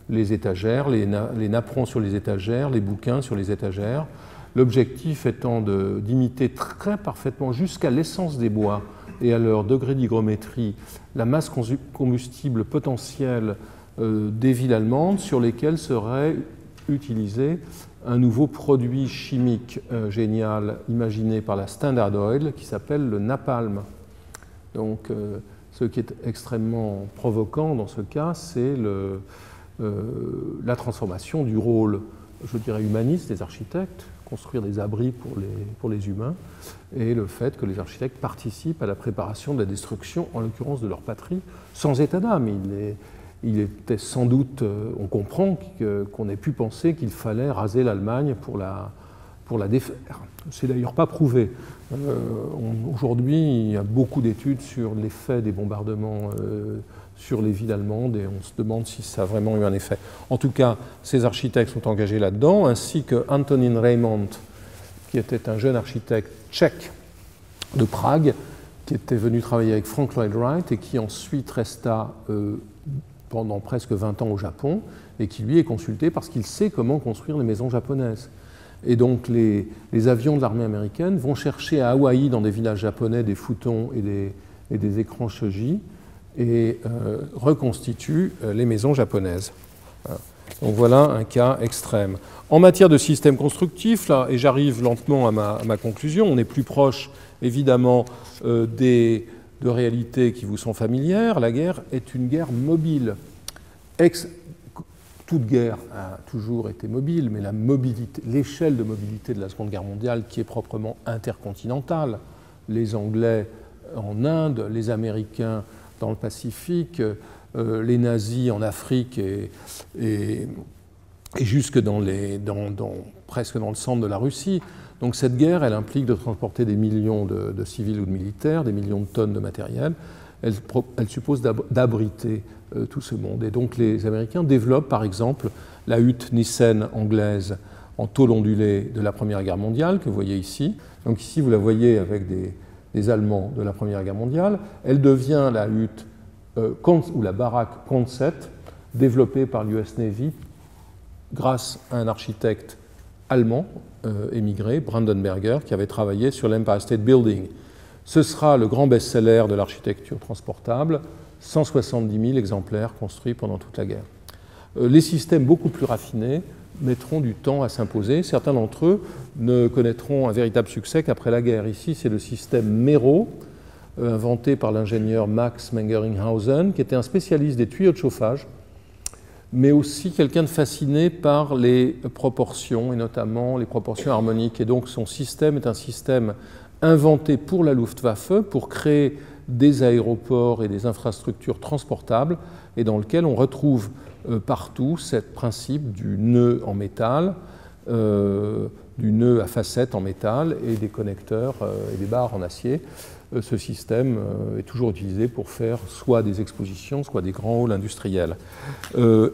Les étagères, les napperons sur les étagères, les bouquins sur les étagères. L'objectif étant d'imiter très parfaitement, jusqu'à l'essence des bois et à leur degré d'hygrométrie, la masse combustible potentielle des villes allemandes sur lesquelles serait utilisé un nouveau produit chimique génial imaginé par la Standard Oil qui s'appelle le napalm. Donc, ce qui est extrêmement provoquant dans ce cas, c'est la transformation du rôle, je dirais, humaniste des architectes, construire des abris pour les humains, et le fait que les architectes participent à la préparation de la destruction, en l'occurrence de leur patrie, sans état d'âme. Il était sans doute, on comprend qu'on ait pu penser qu'il fallait raser l'Allemagne pour la défaire. C'est d'ailleurs pas prouvé. Aujourd'hui, il y a beaucoup d'études sur l'effet des bombardements sur les villes allemandes et on se demande si ça a vraiment eu un effet. En tout cas, ces architectes sont engagés là-dedans, ainsi que Antonín Reimont, qui était un jeune architecte tchèque de Prague, qui était venu travailler avec Frank Lloyd Wright et qui ensuite resta pendant presque 20 ans au Japon et qui lui est consulté parce qu'il sait comment construire les maisons japonaises. Et donc les avions de l'armée américaine vont chercher à Hawaï, dans des villages japonais, des futons et des écrans shoji et reconstituent les maisons japonaises. Voilà. Donc voilà un cas extrême. En matière de système constructif, là, et j'arrive lentement à ma conclusion, on est plus proche évidemment de réalités qui vous sont familières. La guerre est une guerre mobile. Toute guerre a toujours été mobile, mais l'échelle de mobilité de la Seconde Guerre mondiale, qui est proprement intercontinentale, les Anglais en Inde, les Américains dans le Pacifique, les nazis en Afrique et jusque presque dans le centre de la Russie. Donc cette guerre, elle implique de transporter des millions de civils ou de militaires, des millions de tonnes de matériel. Elle suppose d'abriter tout ce monde. Et donc les Américains développent par exemple la hutte Nissen anglaise en tôle ondulée de la Première Guerre mondiale, que vous voyez ici. Donc ici, vous la voyez avec des Allemands de la Première Guerre mondiale. Elle devient la hutte ou la baraque Concept, développée par l'US Navy grâce à un architecte allemand émigré, Brandenberger, qui avait travaillé sur l'Empire State Building. Ce sera le grand best-seller de l'architecture transportable, 170 000 exemplaires construits pendant toute la guerre. Les systèmes beaucoup plus raffinés mettront du temps à s'imposer. Certains d'entre eux ne connaîtront un véritable succès qu'après la guerre. Ici, c'est le système Mero, inventé par l'ingénieur Max Mengeringhausen, qui était un spécialiste des tuyaux de chauffage, mais aussi quelqu'un de fasciné par les proportions, et notamment les proportions harmoniques. Et donc son système est un système inventé pour la Luftwaffe, pour créer des aéroports et des infrastructures transportables, et dans lequel on retrouve partout ce principe du nœud en métal, du nœud à facettes en métal et des connecteurs et des barres en acier. Ce système est toujours utilisé pour faire soit des expositions, soit des grands halls industriels.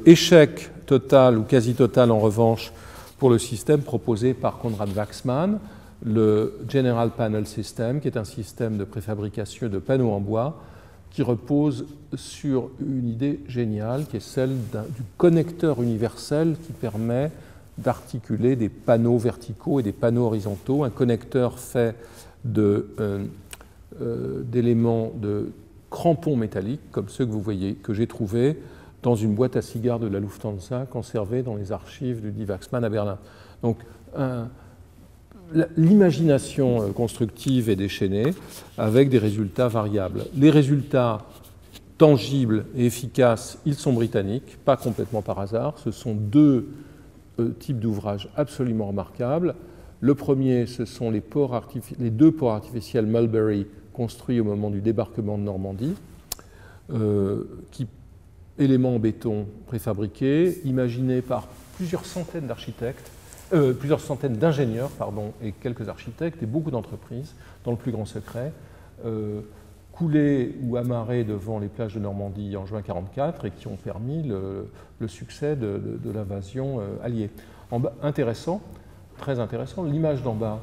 Échec total ou quasi total en revanche pour le système proposé par Konrad Waxman, le General Panel System, qui est un système de préfabrication de panneaux en bois qui repose sur une idée géniale qui est celle du connecteur universel qui permet d'articuler des panneaux verticaux et des panneaux horizontaux, un connecteur fait d'éléments de crampons métalliques, comme ceux que vous voyez, que j'ai trouvés dans une boîte à cigares de la Lufthansa conservée dans les archives du Die Waxman à Berlin. Donc, l'imagination constructive est déchaînée avec des résultats variables. Les résultats tangibles et efficaces, ils sont britanniques, pas complètement par hasard. Ce sont deux types d'ouvrages absolument remarquables. Le premier, ce sont les deux ports artificiels Mulberry construits au moment du débarquement de Normandie, éléments en béton préfabriqués, imaginés par plusieurs centaines d'ingénieurs et quelques architectes et beaucoup d'entreprises dans le plus grand secret, coulés ou amarrés devant les plages de Normandie en juin 1944 et qui ont permis le succès de l'invasion alliée. Intéressant, très intéressant, l'image d'en bas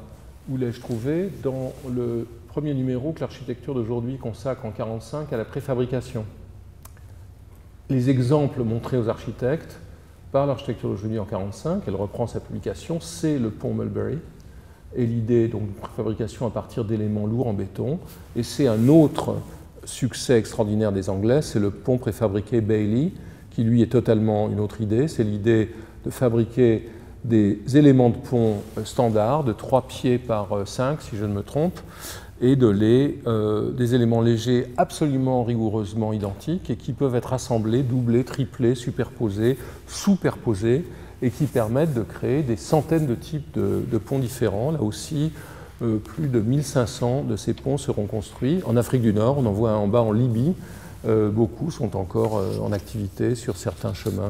où l'ai-je trouvé? Dans le premier numéro que l'architecture d'aujourd'hui consacre en 1945 à la préfabrication. Les exemples montrés aux architectes par l'architecture d'aujourd'hui en 1945, elle reprend sa publication, c'est le pont Mulberry, et l'idée donc de préfabrication à partir d'éléments lourds en béton. Et c'est un autre succès extraordinaire des Anglais, c'est le pont préfabriqué Bailey, qui lui est totalement une autre idée. C'est l'idée de fabriquer des éléments de pont standards de 3 pieds par 5, si je ne me trompe, et des éléments légers absolument rigoureusement identiques et qui peuvent être assemblés, doublés, triplés, superposés, sous-perposés, et qui permettent de créer des centaines de types de ponts différents. Là aussi, plus de 1500 de ces ponts seront construits. En Afrique du Nord, on en voit un en bas en Libye. Beaucoup sont encore en activité sur certains chemins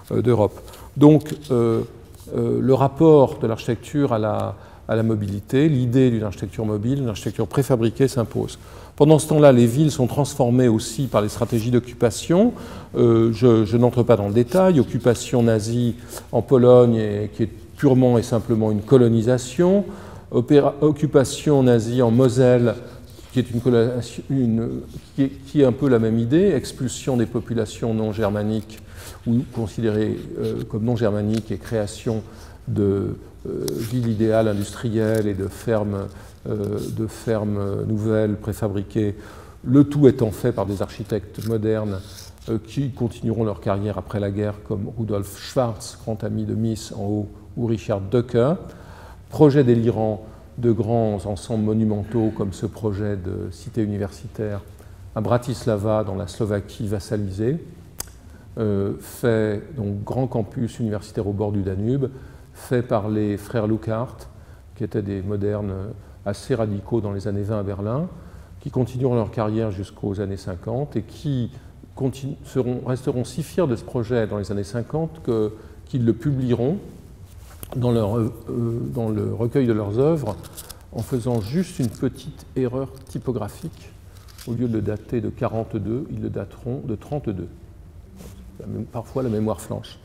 d'Europe. Donc, le rapport de l'architecture à la mobilité, l'idée d'une architecture mobile, d'une architecture préfabriquée s'impose. Pendant ce temps-là, les villes sont transformées aussi par les stratégies d'occupation. Je n'entre pas dans le détail. Occupation nazie en Pologne, qui est purement et simplement une colonisation. Occupation nazie en Moselle, qui est un peu la même idée. Expulsion des populations non germaniques ou considérées comme non germaniques et création de villes idéales industrielles et de fermes nouvelles préfabriquées, le tout étant fait par des architectes modernes qui continueront leur carrière après la guerre, comme Rudolf Schwarz, grand ami de Mies en haut, ou Richard Döcker. Projet délirant de grands ensembles monumentaux comme ce projet de cité universitaire à Bratislava, dans la Slovaquie vassalisée, fait donc grand campus universitaire au bord du Danube, fait par les frères Luckhart, qui étaient des modernes assez radicaux dans les années 20 à Berlin, qui continueront leur carrière jusqu'aux années 50 et qui resteront si fiers de ce projet dans les années 50 qu'ils le publieront dans le recueil de leurs œuvres en faisant juste une petite erreur typographique. Au lieu de le dater de 42, ils le dateront de 32. Parfois la mémoire flanche.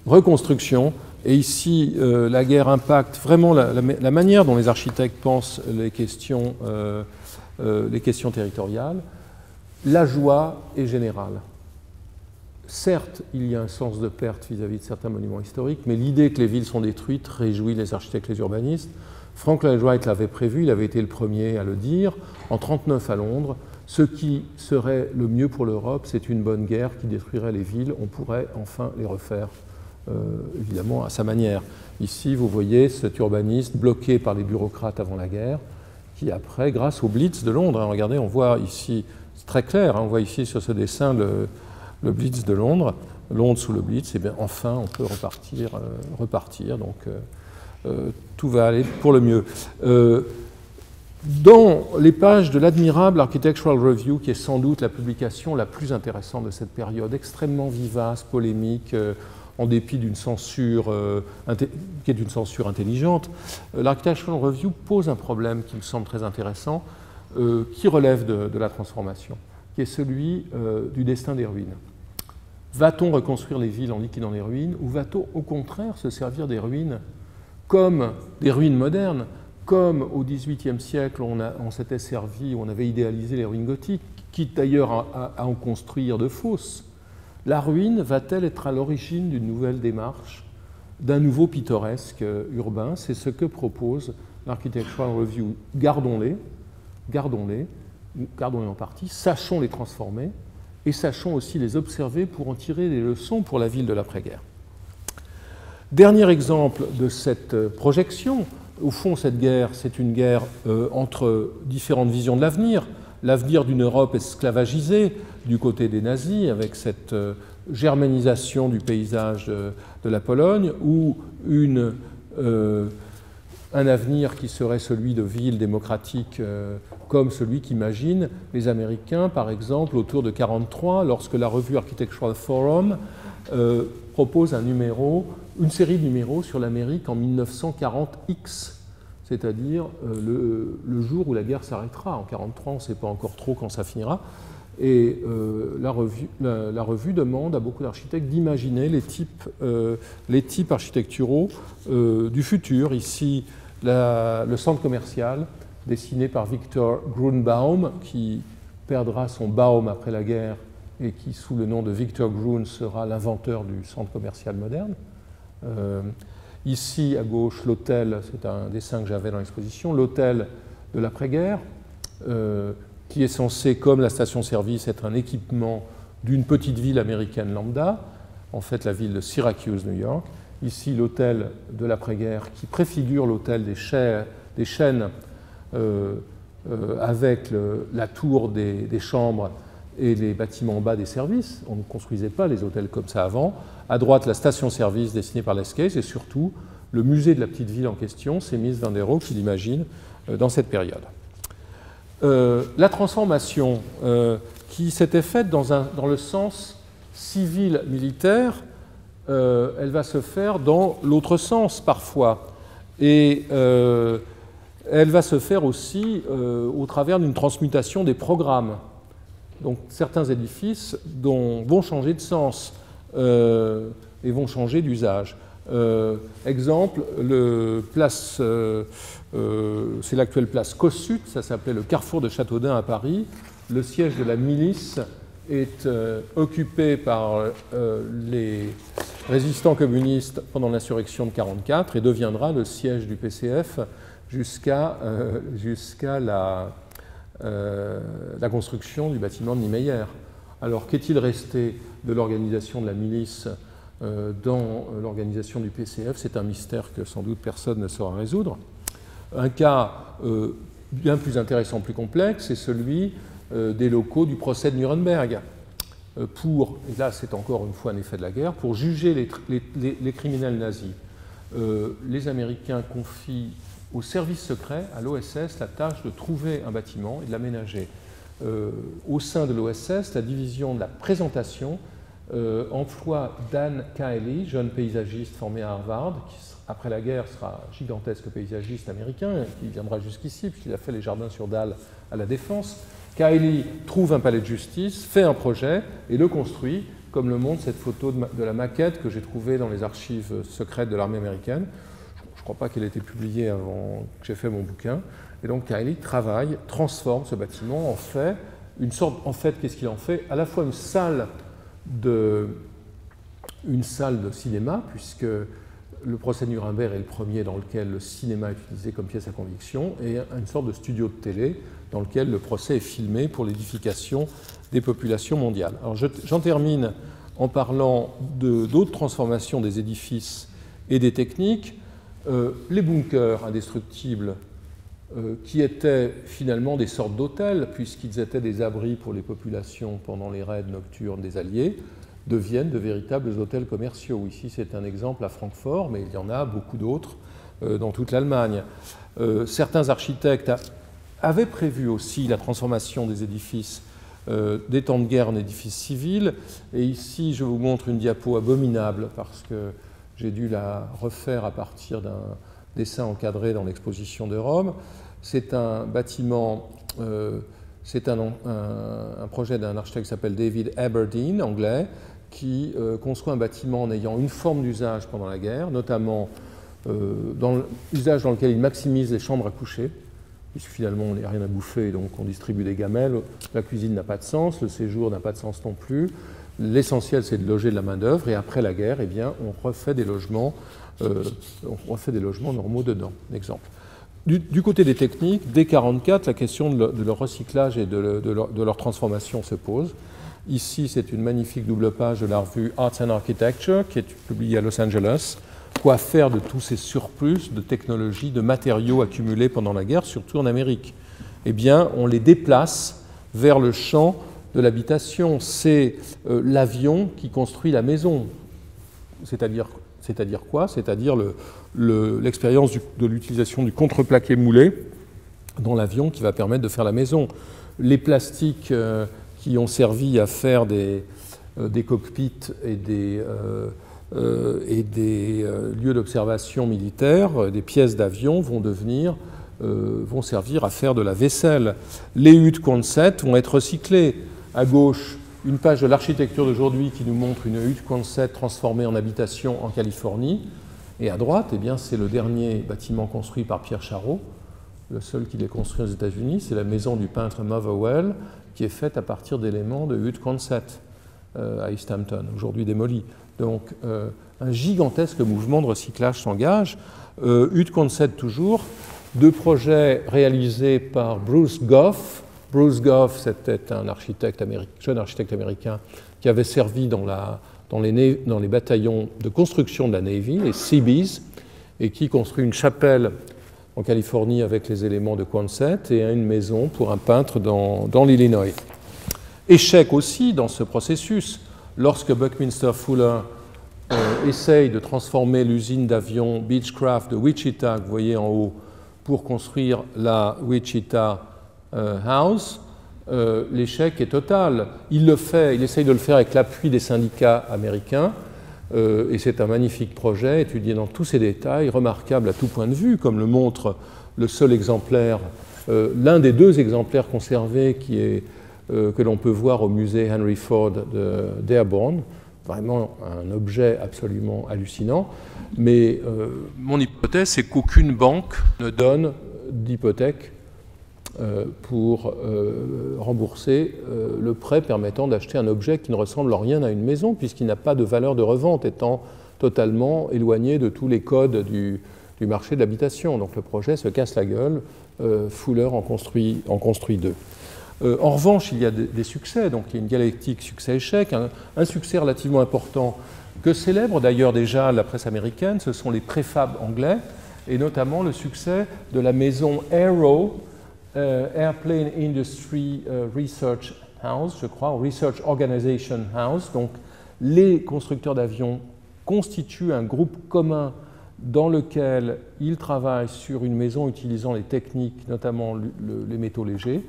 Reconstruction, et ici la guerre impacte vraiment la manière dont les architectes pensent les questions territoriales. La joie est générale. Certes, il y a un sens de perte vis-à-vis de certains monuments historiques, mais l'idée que les villes sont détruites réjouit les architectes et les urbanistes. Frank Lloyd Wright l'avait prévu, il avait été le premier à le dire, en 1939 à Londres. Ce qui serait le mieux pour l'Europe, c'est une bonne guerre qui détruirait les villes. On pourrait enfin les refaire, évidemment, à sa manière. Ici, vous voyez cet urbaniste bloqué par les bureaucrates avant la guerre, qui après, grâce au Blitz de Londres, hein, regardez, on voit ici, c'est très clair, hein, on voit ici sur ce dessin le Blitz de Londres, Londres sous le Blitz, et bien enfin on peut repartir, donc tout va aller pour le mieux. Dans les pages de l'admirable Architectural Review, qui est sans doute la publication la plus intéressante de cette période, extrêmement vivace, polémique, en dépit d'une censure qui est une censure intelligente, l'Architectural Review pose un problème qui me semble très intéressant, qui relève de la transformation, qui est celui du destin des ruines. Va-t-on reconstruire les villes en liquidant les ruines, ou va-t-on au contraire se servir des ruines comme des ruines modernes, comme au XVIIIe siècle on s'était servi, on avait idéalisé les ruines gothiques, quitte d'ailleurs à en construire de fausses? La ruine va-t-elle être à l'origine d'une nouvelle démarche, d'un nouveau pittoresque urbain? C'est ce que propose l'Architectural Review. Gardons-les en partie, sachons les transformer et sachons aussi les observer pour en tirer des leçons pour la ville de l'après-guerre. Dernier exemple de cette projection, au fond cette guerre, c'est une guerre entre différentes visions de l'avenir. L'avenir d'une Europe esclavagisée du côté des nazis, avec cette germanisation du paysage de la Pologne, ou un avenir qui serait celui de villes démocratiques comme celui qu'imaginent les Américains, par exemple, autour de 1943, lorsque la revue Architectural Forum propose une série de numéros sur l'Amérique en 1940X, c'est-à-dire le jour où la guerre s'arrêtera. En 1943, on ne sait pas encore trop quand ça finira. Et la revue demande à beaucoup d'architectes d'imaginer les types architecturaux du futur. Ici, le centre commercial dessiné par Victor Grunbaum, qui perdra son Baum après la guerre et qui, sous le nom de Victor Grun, sera l'inventeur du centre commercial moderne. Ici, à gauche, l'hôtel, c'est un dessin que j'avais dans l'exposition, l'hôtel de l'après-guerre, qui est censé, comme la station-service, être un équipement d'une petite ville américaine lambda, en fait la ville de Syracuse, New York. Ici, l'hôtel de l'après-guerre qui préfigure l'hôtel des chênes avec la tour des chambres et les bâtiments en bas des services. On ne construisait pas les hôtels comme ça avant. À droite, la station-service dessinée par l'Esquisse et surtout le musée de la petite ville en question, c'est Mies van der Rohe qui l'imagine dans cette période. La transformation qui s'était faite dans le sens civil-militaire, elle va se faire dans l'autre sens parfois. Et elle va se faire aussi au travers d'une transmutation des programmes. Donc certains édifices vont changer de sens et vont changer d'usage. Exemple, c'est l'actuelle place Kossuth, ça s'appelait le carrefour de Châteaudun à Paris. Le siège de la milice est occupé par les résistants communistes pendant l'insurrection de 1944 et deviendra le siège du PCF jusqu'à la construction du bâtiment de Niemeyer. Alors, qu'est-il resté de l'organisation de la milice dans l'organisation du PCF? C'est un mystère que sans doute personne ne saura résoudre. Un cas bien plus intéressant, plus complexe, c'est celui des locaux du procès de Nuremberg. Et là c'est encore une fois un effet de la guerre, pour juger les criminels nazis. Les Américains confient au service secret, à l'OSS, la tâche de trouver un bâtiment et de l'aménager. Au sein de l'OSS, la division de la présentation emploie Dan Kiley, jeune paysagiste formé à Harvard, qui après la guerre sera gigantesque paysagiste américain, qui viendra jusqu'ici, puisqu'il a fait les jardins sur Dalle à la Défense. Kiley trouve un palais de justice, fait un projet et le construit, comme le montre cette photo de la maquette que j'ai trouvée dans les archives secrètes de l'armée américaine. Je ne crois pas qu'elle ait été publiée avant que j'ai fait mon bouquin. Et donc Kiley travaille, transforme ce bâtiment, en fait, qu'est-ce qu'il en fait? À la fois une salle de cinéma, puisque le procès de Nuremberg est le premier dans lequel le cinéma est utilisé comme pièce à conviction, et une sorte de studio de télé dans lequel le procès est filmé pour l'édification des populations mondiales. Alors j'en termine en parlant d'autres transformations des édifices et des techniques. Les bunkers indestructibles, qui étaient finalement des sortes d'hôtels, puisqu'ils étaient des abris pour les populations pendant les raids nocturnes des Alliés, deviennent de véritables hôtels commerciaux. Ici, c'est un exemple à Francfort, mais il y en a beaucoup d'autres dans toute l'Allemagne. Certains architectes avaient prévu aussi la transformation des édifices des temps de guerre en édifices civils. Et ici, je vous montre une diapo abominable, parce que j'ai dû la refaire à partir d'un dessin encadré dans l'exposition de Rome. C'est un bâtiment, c'est un projet d'un architecte qui s'appelle David Aberdeen, anglais, qui conçoit un bâtiment en ayant une forme d'usage pendant la guerre, notamment dans l'usage dans lequel il maximise les chambres à coucher, puisque finalement on n'a rien à bouffer, donc on distribue des gamelles, la cuisine n'a pas de sens, le séjour n'a pas de sens non plus. L'essentiel, c'est de loger de la main-d'œuvre, et après la guerre, eh bien, on refait des logements normaux dedans, exemple. Du côté des techniques, dès 1944, la question de leur recyclage et de leur transformation se pose. Ici, c'est une magnifique double page de la revue Arts and Architecture, qui est publiée à Los Angeles. Quoi faire de tous ces surplus de technologies, de matériaux accumulés pendant la guerre, surtout en Amérique? Eh bien, on les déplace vers le champ de l'habitation. C'est l'avion qui construit la maison. C'est-à-dire quoi? C'est-à-dire l'expérience de l'utilisation du contreplaqué moulé dans l'avion qui va permettre de faire la maison. Les plastiques qui ont servi à faire des cockpits et des lieux d'observation militaires, des pièces d'avion vont servir à faire de la vaisselle. Les huttes Quonset vont être recyclées. à gauche, une page de l'architecture d'aujourd'hui qui nous montre une hutte Quonset transformée en habitation en Californie. Et à droite, eh bien, c'est le dernier bâtiment construit par Pierre Charot, le seul qu'il ait construit aux États-Unis. C'est la maison du peintre Motherwell, qui est faite à partir d'éléments de hutte Quonset à East Hampton, aujourd'hui démolie. Donc, un gigantesque mouvement de recyclage s'engage. Hutte Quonset toujours, 2 projets réalisés par Bruce Goff. Bruce Goff, c'était un jeune architecte américain qui avait servi dans les bataillons de construction de la Navy, les Seabees, et qui construit une chapelle en Californie avec les éléments de Quonset et une maison pour un peintre dans l'Illinois. Échec aussi dans ce processus, lorsque Buckminster Fuller essaye de transformer l'usine d'avions Beechcraft de Wichita, que vous voyez en haut, pour construire la Wichita House, l'échec est total. Il essaye de le faire avec l'appui des syndicats américains, et c'est un magnifique projet, étudié dans tous ses détails, remarquable à tout point de vue, comme le montre le seul exemplaire, l'un des 2 exemplaires conservés que l'on peut voir au musée Henry Ford d'Airborne. Vraiment un objet absolument hallucinant. Mais mon hypothèse, c'est qu'aucune banque ne donne d'hypothèque pour rembourser le prêt permettant d'acheter un objet qui ne ressemble en rien à une maison, puisqu'il n'a pas de valeur de revente, étant totalement éloigné de tous les codes du marché de l'habitation. Donc le projet se casse la gueule, Fuller en construit 2. En revanche, il y a des succès, donc il y a une dialectique succès-échec. Un succès relativement important que célèbre d'ailleurs déjà la presse américaine, ce sont les préfabs anglais, et notamment le succès de la maison Aero, Airplane Industry Research House, je crois, ou Research Organization House. Donc les constructeurs d'avions constituent un groupe commun dans lequel ils travaillent sur une maison utilisant les techniques, notamment les métaux légers,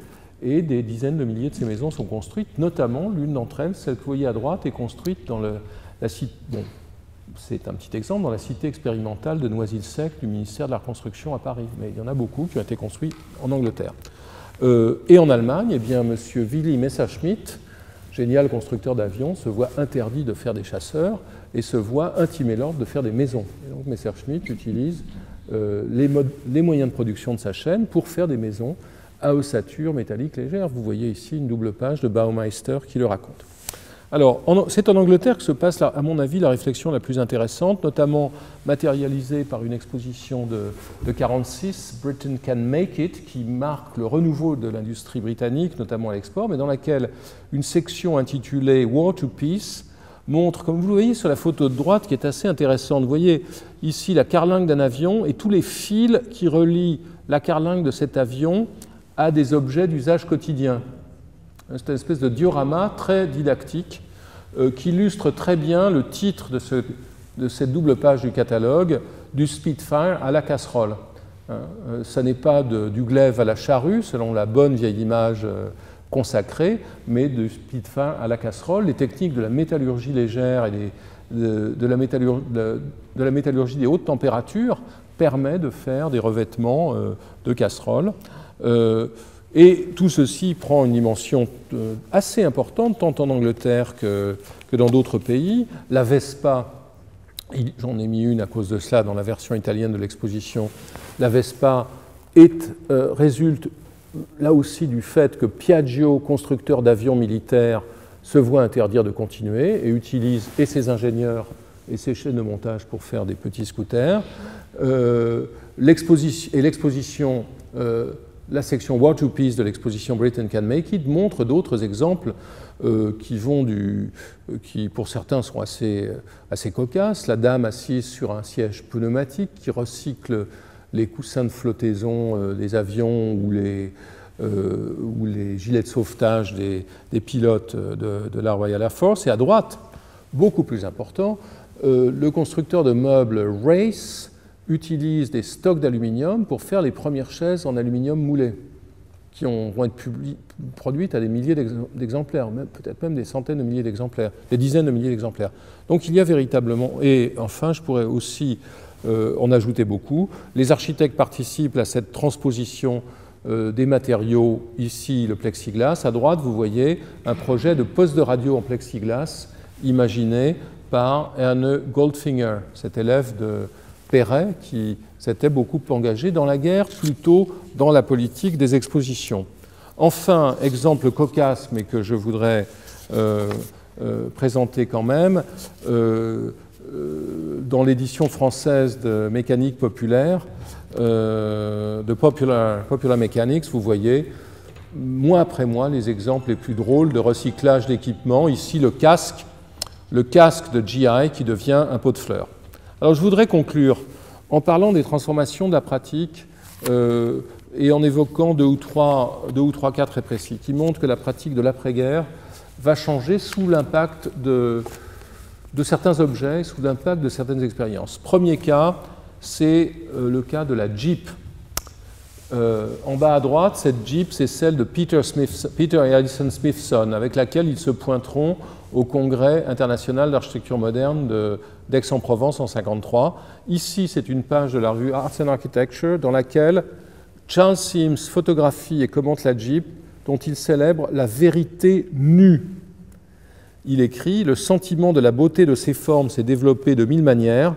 et des dizaines de milliers de ces maisons sont construites, notamment l'une d'entre elles, celle que vous voyez à droite, est construite dans la cité, bon, c'est un petit exemple, dans la cité expérimentale de Noisy-le-Sec du ministère de la Reconstruction à Paris, mais il y en a beaucoup qui ont été construits en Angleterre. Et en Allemagne, eh bien, M. Willy Messerschmitt, génial constructeur d'avions, se voit interdit de faire des chasseurs et se voit intimer l'ordre de faire des maisons. Et donc Messerschmitt utilise les moyens de production de sa chaîne pour faire des maisons à ossature métallique légère. Vous voyez ici une double page de Baumeister qui le raconte. Alors, c'est en Angleterre que se passe, à mon avis, la réflexion la plus intéressante, notamment matérialisée par une exposition de 1946, Britain Can Make It, qui marque le renouveau de l'industrie britannique, notamment à l'export, mais dans laquelle une section intitulée War to Peace montre, comme vous le voyez sur la photo de droite, qui est assez intéressante. Vous voyez ici la carlingue d'un avion et tous les fils qui relient la carlingue de cet avion à des objets d'usage quotidien. C'est une espèce de diorama très didactique qui illustre très bien le titre de cette double page du catalogue, du Spitfire à la casserole. Ça n'est pas du glaive à la charrue, selon la bonne vieille image consacrée, mais du Spitfire à la casserole. Les techniques de la métallurgie légère et de la métallurgie des hautes températures permettent de faire des revêtements de casseroles. Et tout ceci prend une dimension assez importante, tant en Angleterre que dans d'autres pays. La Vespa, j'en ai mis une à cause de cela dans la version italienne de l'exposition, la Vespa résulte là aussi du fait que Piaggio, constructeur d'avions militaires, se voit interdire de continuer et utilise et ses ingénieurs et ses chaînes de montage pour faire des petits scooters. L'exposition, la section War to Peace de l'exposition Britain Can Make It montre d'autres exemples qui pour certains sont assez cocasses. La dame assise sur un siège pneumatique qui recycle les coussins de flottaison des avions ou les gilets de sauvetage des pilotes de la Royal Air Force. Et à droite, beaucoup plus important, le constructeur de meubles Race utilise des stocks d'aluminium pour faire les premières chaises en aluminium moulé, qui vont être produites à des milliers d'exemplaires, peut-être même des centaines de milliers d'exemplaires, des dizaines de milliers d'exemplaires. Donc il y a véritablement, et enfin je pourrais aussi en ajouter beaucoup, les architectes participent à cette transposition des matériaux, ici le plexiglas. À droite, vous voyez un projet de poste de radio en plexiglas imaginé par Erne Goldfinger, cet élève de Perret qui s'était beaucoup engagé dans la guerre, plutôt dans la politique des expositions. Enfin, exemple cocasse, mais que je voudrais présenter quand même, dans l'édition française de Mécanique populaire, de Popular Mechanics, vous voyez, mois après mois, les exemples les plus drôles de recyclage d'équipements. Ici, le casque de GI qui devient un pot de fleurs. Alors, je voudrais conclure en parlant des transformations de la pratique et en évoquant deux ou trois cas très précis qui montrent que la pratique de l'après-guerre va changer sous l'impact de certains objets, sous l'impact de certaines expériences. Premier cas, c'est le cas de la Jeep. En bas à droite, cette Jeep, c'est celle de Peter et Alison Smithson, avec laquelle ils se pointeront au Congrès international d'architecture moderne d'Aix-en-Provence en 1953. Ici, c'est une page de la revue Arts and Architecture dans laquelle Charles Sims photographie et commente la Jeep, dont il célèbre la vérité nue. Il écrit « Le sentiment de la beauté de ses formes s'est développé de mille manières,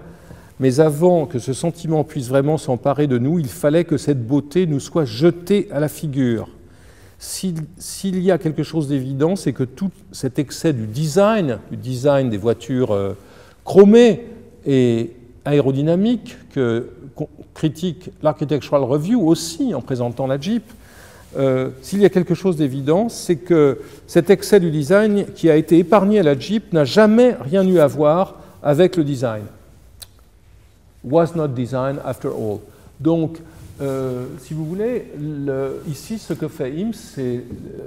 mais avant que ce sentiment puisse vraiment s'emparer de nous, il fallait que cette beauté nous soit jetée à la figure. S'il y a quelque chose d'évident, c'est que tout cet excès du design des voitures chromées et aérodynamiques que critique l'Architectural Review aussi en présentant la Jeep, s'il y a quelque chose d'évident, c'est que cet excès du design qui a été épargné à la Jeep n'a jamais rien eu à voir avec le design. Was not design after all. Donc, si vous voulez, ici, ce que fait IMS, c'est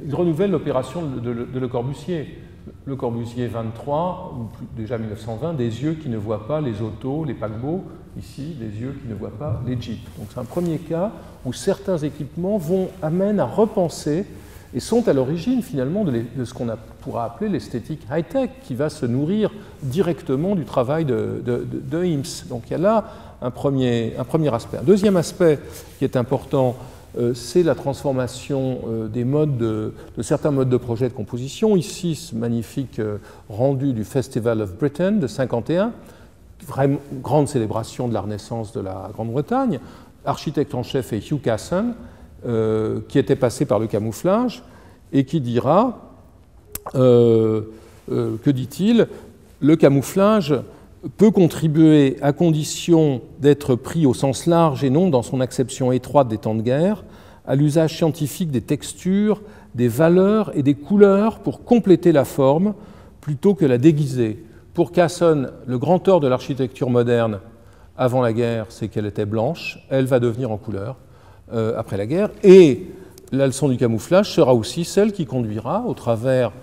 il renouvelle l'opération de Le Corbusier. Le Corbusier 23, ou déjà 1920, des yeux qui ne voient pas les autos, les paquebots, ici, des yeux qui ne voient pas les jeeps. Donc c'est un premier cas où certains équipements amènent à repenser et sont à l'origine finalement de ce qu'on pourra appeler l'esthétique high-tech, qui va se nourrir directement du travail de IMS. Donc il y a là un premier aspect. Un deuxième aspect qui est important, c'est la transformation des modes de certains modes de projet de composition. Ici, ce magnifique rendu du Festival of Britain de 1951, vraiment grande célébration de la Renaissance de la Grande-Bretagne. Architecte en chef est Hugh Casson, qui était passé par le camouflage, et qui dira, que dit-il, le camouflage peut contribuer, à condition d'être pris au sens large et non dans son acception étroite des temps de guerre, à l'usage scientifique des textures, des valeurs et des couleurs pour compléter la forme plutôt que la déguiser. Pour Casson, le grand tort de l'architecture moderne avant la guerre, c'est qu'elle était blanche, elle va devenir en couleur après la guerre, et la leçon du camouflage sera aussi celle qui conduira, au travers,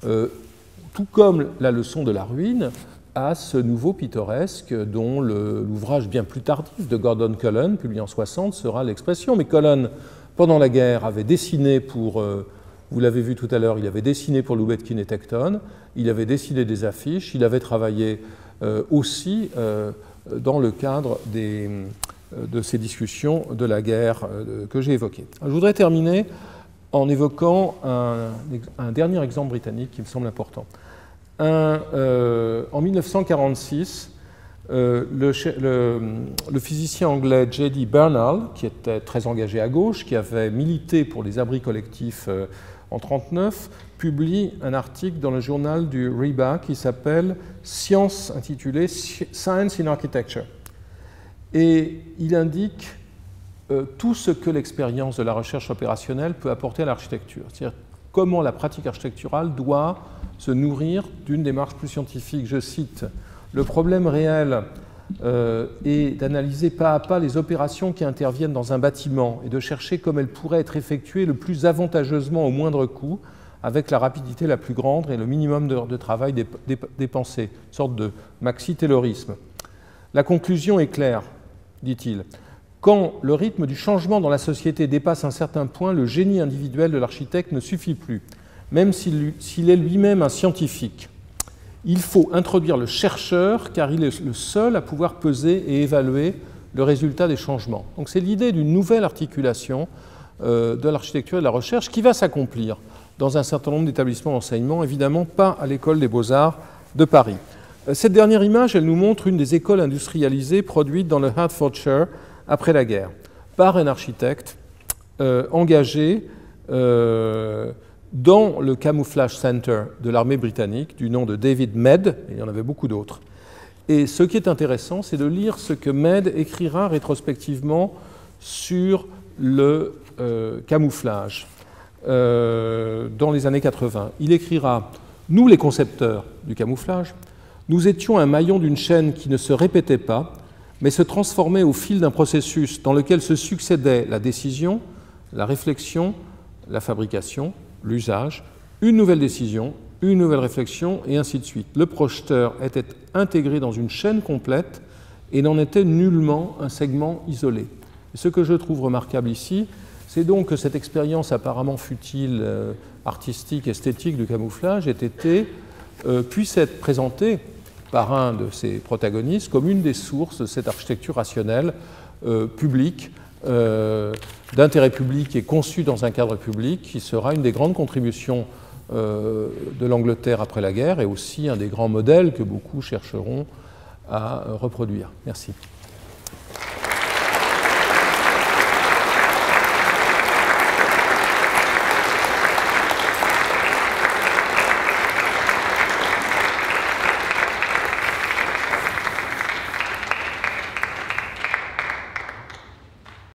tout comme la leçon de la ruine, à ce nouveau pittoresque dont l'ouvrage bien plus tardif de Gordon Cullen, publié en 1960, sera l'expression. Mais Cullen, pendant la guerre, avait dessiné pour, vous l'avez vu tout à l'heure, il avait dessiné pour Lubetkin et Tecton, il avait dessiné des affiches, il avait travaillé aussi dans le cadre de ces discussions de la guerre que j'ai évoquées. Je voudrais terminer en évoquant un dernier exemple britannique qui me semble important. En 1946, le physicien anglais J.D. Bernal, qui était très engagé à gauche, qui avait milité pour les abris collectifs en 1939, publie un article dans le journal du RIBA qui s'appelle Science, intitulé Science in Architecture. Et il indique tout ce que l'expérience de la recherche opérationnelle peut apporter à l'architecture. C'est-à-dire comment la pratique architecturale doit se nourrir d'une démarche plus scientifique. Je cite, « Le problème réel est d'analyser pas à pas les opérations qui interviennent dans un bâtiment et de chercher comme elles pourraient être effectuées le plus avantageusement au moindre coût, avec la rapidité la plus grande et le minimum de travail dépensé. » Une sorte de maxi-taylorisme. La conclusion est claire, dit-il. Quand le rythme du changement dans la société dépasse un certain point, le génie individuel de l'architecte ne suffit plus, même s'il est lui-même un scientifique. Il faut introduire le chercheur, car il est le seul à pouvoir peser et évaluer le résultat des changements. Donc c'est l'idée d'une nouvelle articulation de l'architecture et de la recherche qui va s'accomplir dans un certain nombre d'établissements d'enseignement, évidemment pas à l'École des Beaux-Arts de Paris. Cette dernière image, elle nous montre une des écoles industrialisées produites dans le Hertfordshire après la guerre, par un architecte engagé dans le Camouflage Center de l'armée britannique, du nom de David Mead, et il y en avait beaucoup d'autres. Et ce qui est intéressant, c'est de lire ce que Mead écrira rétrospectivement sur le camouflage dans les années 80. Il écrira « Nous, les concepteurs du camouflage, nous étions un maillon d'une chaîne qui ne se répétait pas, mais se transformait au fil d'un processus dans lequel se succédaient la décision, la réflexion, la fabrication, l'usage, une nouvelle décision, une nouvelle réflexion, et ainsi de suite. Le projeteur était intégré dans une chaîne complète et n'en était nullement un segment isolé. » Et ce que je trouve remarquable ici, c'est donc que cette expérience apparemment futile, artistique, esthétique du camouflage puisse être présentée par un de ses protagonistes comme une des sources de cette architecture rationnelle publique, d'intérêt public et conçue dans un cadre public, qui sera une des grandes contributions de l'Angleterre après la guerre et aussi un des grands modèles que beaucoup chercheront à reproduire. Merci.